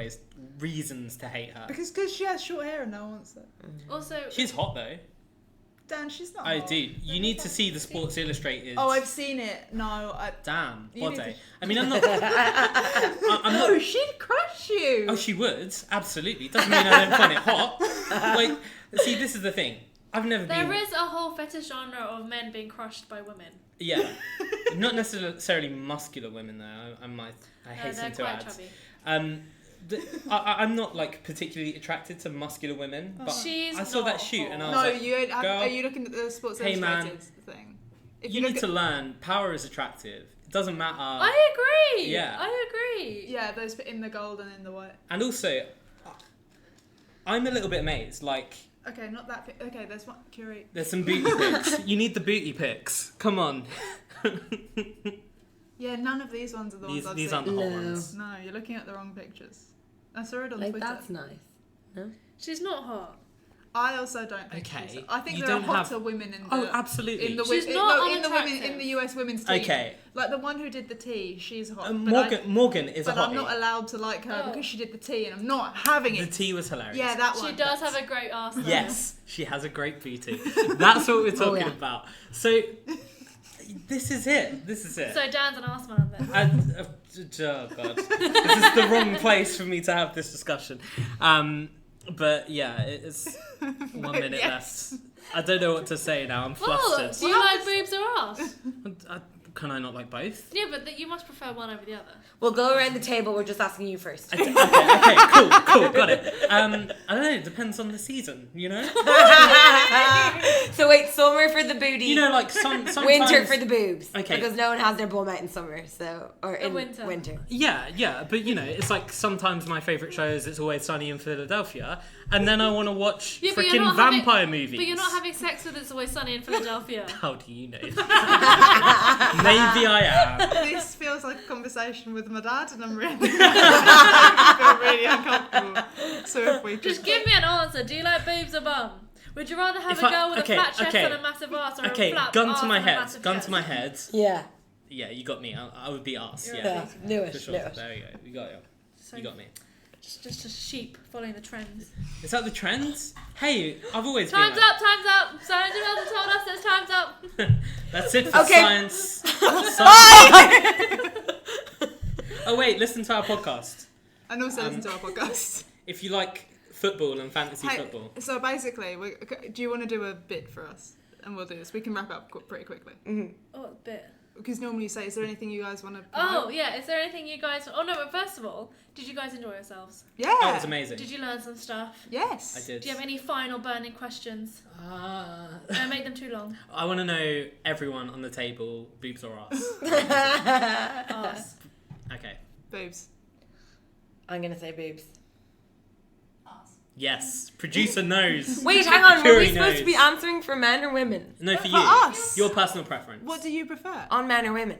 D: reasons to hate her.
C: Because she has short hair and no one wants that.
A: Also,
D: She's hot though.
C: Dan, she's not.
D: Oh,
C: hot.
D: dude, you need to see the Sports Illustrated.
C: Oh, I've seen it. No,
D: Damn,
C: You need
D: body.
C: to-
D: I mean, I'm not. I'm not.
C: No, she'd crush you.
D: Oh, she would absolutely. Doesn't mean I don't find it hot. Wait, see, this is the thing. I've never
A: there
D: been.
A: is a whole fetish genre of men being crushed by women.
D: Yeah, not necessarily muscular women though. I
A: They're
D: hasten to
A: quite
D: add.
A: chubby.
D: I'm not like particularly attracted to muscular women, but
A: She's
D: I saw that
A: not
D: shoot and I
A: hot.
D: was
C: No,
D: like, girl,
C: are you looking at the Sports
D: Hey, man.
C: Illustrated thing? If
D: you
C: look
D: need to learn. Power is attractive. It doesn't matter.
A: I agree.
D: yeah.
A: I agree.
C: Yeah, those in the gold and in the white.
D: And also, I'm a little bit amazed. Like,
C: Okay, not that. Okay, there's one. Curate.
D: there's some booty pics. You need the booty pics. Come on.
C: Yeah, none of these ones are the ones I've
D: These
C: seen.
D: aren't the hot
B: No.
D: ones.
C: No, you're looking at the wrong pictures. I saw it on
B: Like,
C: Twitter.
B: that's nice. No?
A: She's not hot.
C: I also don't think
D: Okay,
C: she's. I think
D: you
C: there are
D: don't have-
C: hotter women in the.
D: Oh, absolutely.
C: In the
A: She's
C: in,
A: not
C: no, in the women
A: unattractive.
C: in the US women's team.
D: Okay.
C: Like the one who did the tea, she's hot. but
D: Morgan is a
C: but I'm
D: hottie.
C: not allowed to like her
A: Oh.
C: because she did the tea, and I'm not having
D: The
C: it.
D: tea was hilarious.
C: Yeah, that
A: She
C: one.
A: does have a great ass. though.
D: Yes, she has a great booty. That's what we're talking
B: yeah.
D: about. So, this is it. This is it.
A: So Dan's an ass man then.
D: Oh god, this is the wrong place for me to have this discussion. But yeah, it's 1 minute
C: yes.
D: left. I don't know what to say now. I'm
A: Well,
D: flustered.
A: do you like boobs or ass?
D: can I not like both?
A: Yeah, but you must prefer one over the other.
B: We'll go around the table. We're just asking you first.
D: Okay, cool, got it. I don't know, it depends on the season, you know?
B: So wait, summer for the booty.
D: You know, like sometimes...
B: Winter for the boobs.
D: Okay.
B: Because no one has their bum out in summer, so or in
A: winter.
D: Yeah, but you know, it's like sometimes my favourite show is It's Always Sunny in Philadelphia, and then I want to watch
A: Yeah, but you're
D: freaking
A: not
D: vampire movies.
A: But you're not having sex with It's Always Sunny in Philadelphia.
D: How do you know that? Maybe I am.
C: This feels like a conversation with my dad, and I'm really, I feel really uncomfortable. So if we
A: Just give me an answer. Do you like boobs or bum? Would you rather have a girl with a flat chest and a massive ass, or a flat
D: gun
A: arse
D: to my
A: and a
D: head.
A: massive
D: Gun
A: chest?
D: to my head.
B: Yeah.
D: Yeah, you got me. I would be arse.
A: You're
D: Yeah,
B: Knew it.
D: for sure.
B: Knew it.
D: There you go. You got it.
A: So
D: You got me.
A: Just a sheep following the trends.
D: Is that the trends? Hey, I've always
A: Time's
D: been.
A: up. Time's up. Science Development told us it's time's up.
D: That's it for
B: Okay.
D: science. Oh wait, listen to our podcast.
C: and also listen to our podcast.
D: If you like football and fantasy football.
C: So basically, do you want to do a bit for us? And we'll do this. We can wrap up pretty quickly.
A: Oh, a bit.
C: Because normally you say, is there anything you guys want to
A: Oh, yeah. Is there anything you guys... Oh, no, but first of all, did you guys enjoy yourselves?
C: Yeah.
D: That was amazing.
A: Did you learn some stuff?
C: Yes.
D: I did.
A: Do you have any final burning questions? Don't make them too long.
D: I want to know everyone on the table, boobs or ass.
A: Arse.
D: Okay.
C: Boobs.
B: I'm gonna say boobs.
D: Yes. Producer knows.
B: Wait, hang on. Were
D: Fury
B: we supposed to be
D: knows.
B: answering for men or women?
D: No, for
C: For
D: you.
C: us.
D: Your personal preference.
C: What do you prefer?
B: On men or women?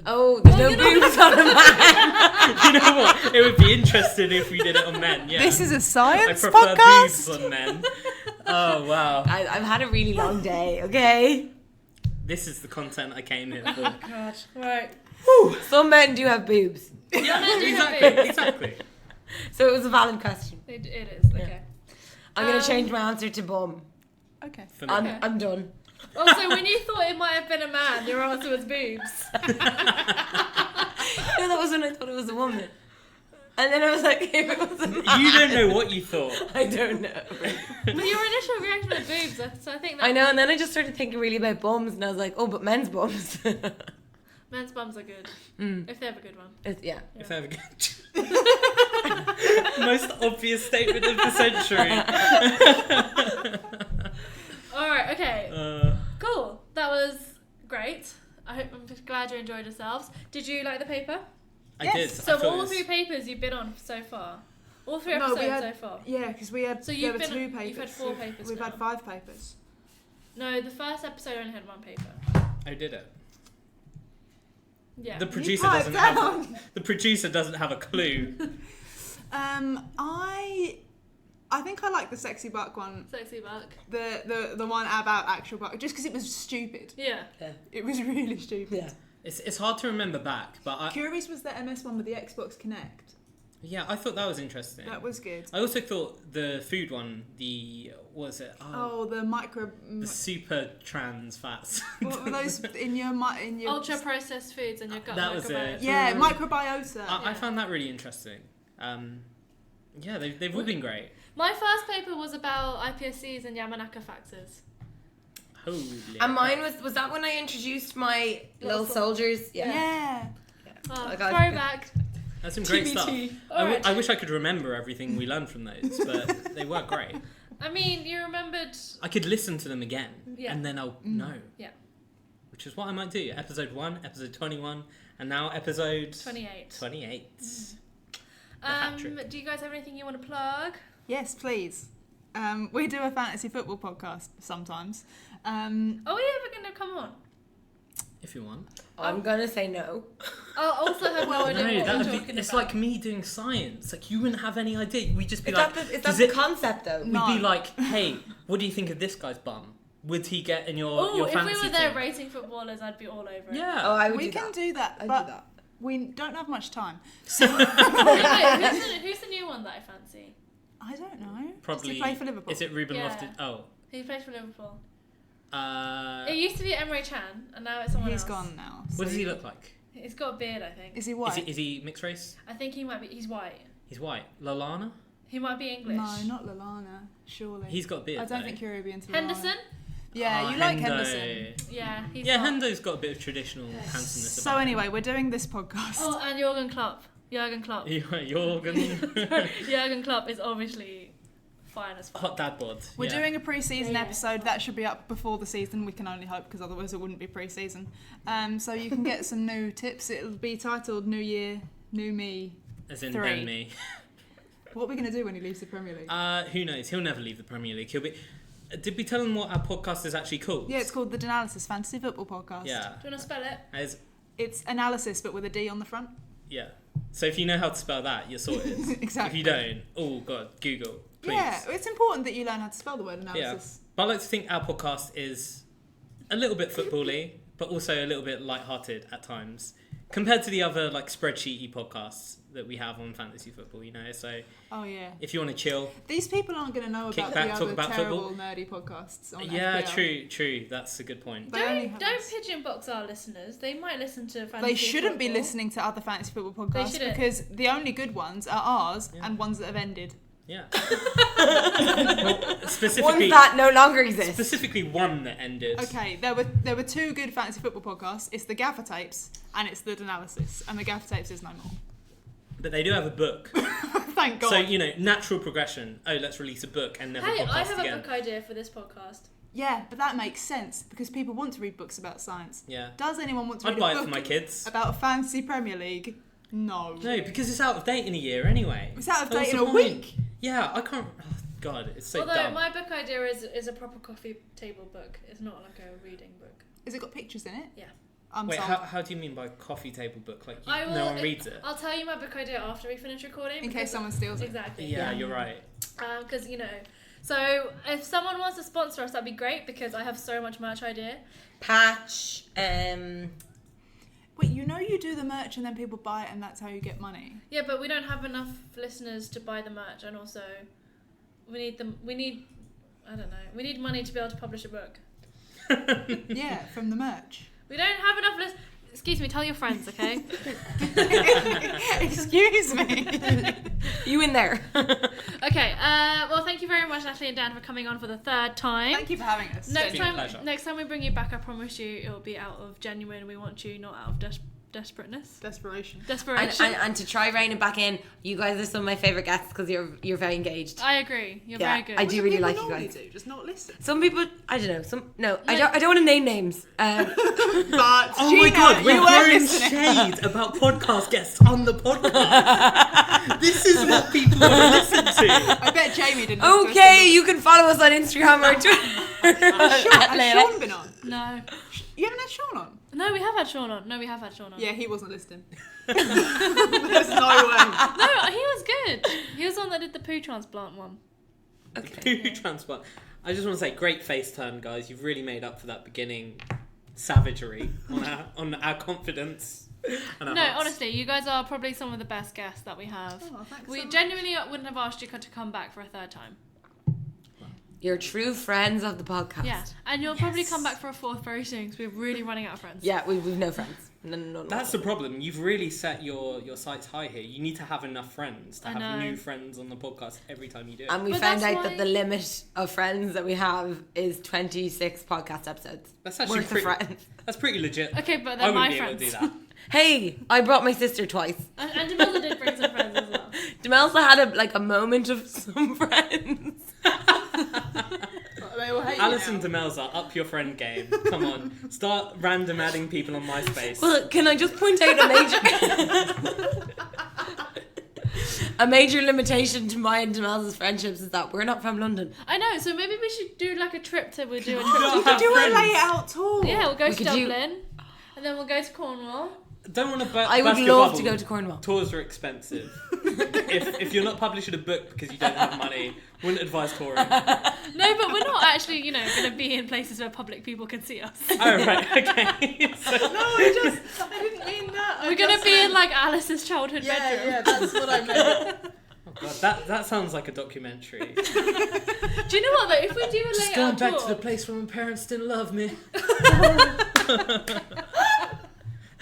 B: Oh, there's no boobs on a man.
D: You know what? It would be interesting if we did it on men. Yeah.
C: This is a
D: I
C: science
D: prefer
C: podcast.
D: boobs on men. Oh wow.
B: I've had a really long day. Okay.
D: This is the content I came here for.
A: God. Right.
B: Some men do have boobs,
D: Yeah,
A: men do have
D: exactly.
A: boobs.
D: Exactly.
B: so it was a valid question.
A: It is. Okay.
B: I'm gonna change my answer to bum.
C: Okay.
D: For me.
B: I'm done.
A: Also, when you thought it might have been a man, your answer was boobs.
B: No, that was when I thought it was a woman. And then I was like, if it was a man.
D: You don't know what you thought.
B: I don't know.
A: But your initial reaction was boobs, so I think that...
B: I know, and then I just started thinking really about bums, and I was like, oh, but men's bums.
A: Men's bums are good. If they have a good one.
B: Yeah.
D: If they have a good... Most obvious statement of the century.
A: Alright, okay. Cool. That was great. I'm glad you enjoyed yourselves. Did you like the paper?
D: I
C: Yes.
D: did.
A: So
D: I thought
A: all
D: it was-
A: 3 papers you've been on so far? All 3
C: No,
A: episodes
C: we had-
A: so far?
C: Yeah, because we had
A: So
C: there
A: you've
C: were
A: been-
C: 2 papers.
A: you've had 4 papers
C: We've
A: now.
C: had 5 papers.
A: No, the first episode only had 1 paper.
D: I did it.
A: Yeah.
D: The
C: You
D: producer
C: pipe
D: doesn't have.
C: down.
D: The producer doesn't have a clue.
C: I think I like the sexy buck one.
A: Sexy buck.
C: The one about actual buck, just because it was stupid.
A: Yeah.
C: It was really stupid.
B: Yeah.
D: It's hard to remember back, but
C: Curious was the MS one with the Xbox Connect.
D: yeah, I thought that was interesting.
C: That was good.
D: I also thought the food one, what was it?
C: Oh, the micro.
D: The super trans fats.
C: What were those in your
A: Ultra processed foods and your gut
D: That was
A: microbiome.
D: it.
C: Yeah, microbiota.
D: I found that really interesting. Yeah, they've all been great.
A: My first paper was about iPSCs and Yamanaka factors.
D: Holy.
B: And mine was that when I introduced my little soldiers?
C: yeah.
A: Oh,
B: I got-
A: throwback.
D: That's some great stuff.
A: Alright.
D: I wish I could remember everything we learned from those, but they were great.
A: I mean, you remembered...
D: I could listen to them again,
A: Yeah.
D: and then I'll know.
A: Yeah.
D: Which is what I might do. Episode 1, episode 21, and now episode
A: 28.
D: 28. hat trick.
A: Do you guys have anything you want to plug?
C: Yes, please. We do a fantasy football podcast sometimes.
A: Are we ever going to come on?
D: If you want.
B: I'm gonna say no.
A: I'll also have no idea what we're talking
D: It's
A: about.
D: like me doing science. Like, you wouldn't have any idea. We'd just be
B: Is
D: like,
B: that
D: does
B: the
D: it...
B: concept though?
D: We'd be like, hey, what do you think of this guy's bum? Would he get in your
A: Oh, if
D: fantasy
A: we were there
D: team?
A: rating footballers, I'd be all over it.
D: Yeah.
B: Oh, I would
C: We
B: do
C: can
B: that.
C: do that,
B: I'd
C: but
B: do that.
C: we don't have much time.
A: Wait, who's the new one that I fancy?
C: I don't know.
D: Probably.
C: Does he play for Liverpool?
D: Is it Ruben
A: Yeah.
D: Loftus? Oh.
A: He plays for Liverpool.
D: Uh,
A: It used to be Emre Can, and now it's someone
C: He's
A: else.
C: gone now.
D: what does he look like?
A: He's got a beard, I think.
C: Is he white?
D: Is he mixed race?
A: I think he might be. He's white.
D: He's white. Lallana?
A: He might be English.
C: No, not Lallana. Surely.
D: He's got a beard.
C: I don't
D: though.
C: think Curie would be into Lallana.
A: Henderson.
C: Yeah, you like
D: Hendo.
C: Henderson.
A: Yeah, he's
D: Yeah,
A: hot.
D: Hendo's got a bit of traditional handsomeness
C: So
D: about
C: anyway, we're doing this podcast.
A: Oh, and Jurgen Klopp. Jurgen Klopp.
D: him. Jorgen.
A: Jurgen Klopp is obviously fine as fuck.
D: Hot dad bod.
C: We're
D: yeah.
C: doing a pre-season
A: Yeah.
C: episode that should be up before the season. We can only hope, because otherwise it wouldn't be pre-season. So you can get some new tips. It'll be titled "New Year, New Me."
D: As in
C: 3.
D: Ben me.
C: What are we going to do when he leaves the Premier League?
D: Who knows? He'll never leave the Premier League. He'll be. Did we tell him what our podcast is actually called?
C: Yeah, it's called the Danalysis Fantasy Football Podcast.
D: Yeah.
A: Do you want to spell it?
D: As,
C: It's analysis, but with a D on the front.
D: yeah. So if you know how to spell that, you're sorted.
C: Exactly.
D: If you don't, oh god, Google, please.
C: Yeah, it's important that you learn how to spell the word analysis.
D: But I like to think our podcast is a little bit football-y, but also a little bit light-hearted at times, compared to the other like spreadsheety podcasts that we have on fantasy football. You know, so
C: Oh yeah.
D: if you want to chill,
C: These people aren't going to know
D: Kick
C: about
D: back,
C: the
D: talk
C: other
D: about
C: terrible nerdy podcasts on
D: yeah,
C: FPL.
D: true. That's a good point.
C: They only
A: Don't
C: have us.
A: pigeon box our listeners. They might listen to fantasy
C: They shouldn't be
A: football.
C: listening to other fantasy football
A: They
C: podcasts
A: shouldn't.
C: because the only good ones are ours
D: Yeah.
C: and ones that have ended.
D: Yeah. Well, specifically,
B: Ones that no longer exist.
D: specifically one that ended.
C: Okay, there were 2 good fantasy football podcasts. It's the Gaffer Tapes and it's the Danalysis, and the Gaffer Tapes is no more.
D: But they do have a book.
C: Thank God.
D: So, you know, natural progression. Oh, let's release a book and never
A: Hey,
D: podcast
A: I have
D: again.
A: a book idea for this podcast.
C: Yeah, but that makes sense because people want to read books about science.
D: Yeah.
C: Does anyone want to
D: I'd
C: read
D: buy
C: a
D: it
C: book
D: for my kids.
C: about a fantasy Premier League? No.
D: No, because it's out of date in a year anyway.
C: It's out of
D: What's
C: date in
D: the
C: a
D: point?
C: week.
D: Yeah, I can't. Oh, God, it's so
A: Although
D: dumb.
A: my book idea is a proper coffee table book. It's not like a reading book.
C: Has it got pictures in it?
A: Yeah.
C: I'm
D: Wait,
C: sold.
D: how do you mean by coffee table book? Like,
A: I will,
D: no one reads it?
A: I'll tell you my book idea after we finish recording.
C: In case
A: because-
C: someone steals it.
A: Exactly.
D: Yeah, you're right.
A: Because, you know. So if someone wants to sponsor us, that'd be great because I have so much merch idea.
B: Patch.
C: Wait, you know you do the merch and then people buy it and that's how you get money?
A: Yeah, but we don't have enough listeners to buy the merch, and also we need I don't know. We need money to be able to publish a book.
C: Yeah, from the merch.
A: We don't have enough listeners. Excuse me, tell your friends, okay?
C: Excuse me.
B: You in there?
A: Okay, well, thank you very much, Natalie and Dan, for coming on for the 3rd time.
C: Thank you for having us.
A: Next
D: been a pleasure.
A: time we bring you back, I promise you it will be out of genuine. We want you, not out of desperateness.
C: Desperation.
A: Desperation.
B: And to try rein it back in, you guys are some of my favourite guests because you're very engaged.
A: I agree. You're
B: Yeah,
A: very good.
B: I do really like you
C: normally
B: guys.
C: do, just not listen.
B: Some people, I don't know. I don't want to name names.
C: But
D: Oh
C: Gina,
D: my god, we're
C: you were
D: throwing
C: listening.
D: shade about podcast guests on the podcast. This is what people want to listen to.
C: I bet Jamie didn't. listen to
B: Okay,
C: us.
B: you can follow us on Instagram or Twitter.
C: Has Sean been on?
A: No.
C: You haven't had Sean on?
A: No, we have had Sean on. No, we have had Sean on.
C: Yeah, he wasn't listening. There's no way.
A: No, he was good. He was the one that did the poo transplant one.
B: Okay.
D: Poo transplant. I just want to say, great face turn, guys. You've really made up for that beginning savagery on our confidence. And our
A: No,
D: hearts.
A: honestly, you guys are probably some of the best guests that we have.
C: Oh, thanks
A: We
C: so much.
A: genuinely wouldn't have asked you to come back for a 3rd time.
B: You're true friends of the podcast.
A: Yeah, and you'll probably come back for a 4th very soon because we're really running out of friends.
B: Yeah, we've no friends. No.
D: That's the problem. You've really set your sights high here. You need to have enough friends to
A: I
D: have
A: know.
D: new friends on the podcast every time you do it.
B: And we
A: But
B: found
A: that's
B: out that
A: why-
B: the limit of friends that we have is 26 podcast episodes.
D: That's actually
B: worth of
D: pretty.
B: friends.
D: That's pretty legit.
A: Okay, but
D: I
A: they're
D: wouldn't
A: my
D: be
A: friends.
D: able to do that.
B: Hey, I brought my sister twice.
A: And Demelza did bring some friends as well.
B: Demelza had a moment of some friends.
C: They will hate you
D: Alison
C: now.
D: Demelza, up your friend game. Come on. Start random adding people on MySpace.
B: Well, can I just point out a major limitation to my and Demelza's friendships is that we're not from London.
A: I know, so maybe we should do like a trip to. We'll do a
D: don't
A: trip.
C: You could do a
D: friends.
C: layout tour.
A: Yeah, we'll go
B: We
A: to
B: could do-
A: Dublin, and then we'll go to Cornwall.
D: Don't want to
B: I would
D: burst your
B: love to
D: bubble.
B: go to Cornwall.
D: Tours are expensive. if you're not publishing a book because you don't have money, wouldn't advise touring.
A: No, but we're not actually, going to be in places where public people can see us.
D: Oh, right, okay. So,
C: No, I didn't mean that.
A: We're going to be in like Alice's childhood bedroom.
C: Yeah, that's what I meant.
D: oh God, that sounds like a documentary.
A: Do you know what though? If we do a
D: Just going
A: layout
D: back
A: tour,
D: to the place where my parents didn't love me.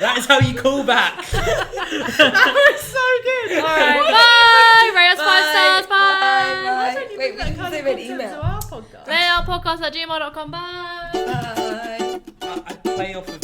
D: That is how you call back.
C: That was so good.
A: All right, bye. Rate us 5 stars. Bye.
B: Bye. Wait, we didn't say about email.
A: Playoutpodcast@gmail.com. Bye.
B: Bye.
D: I play off of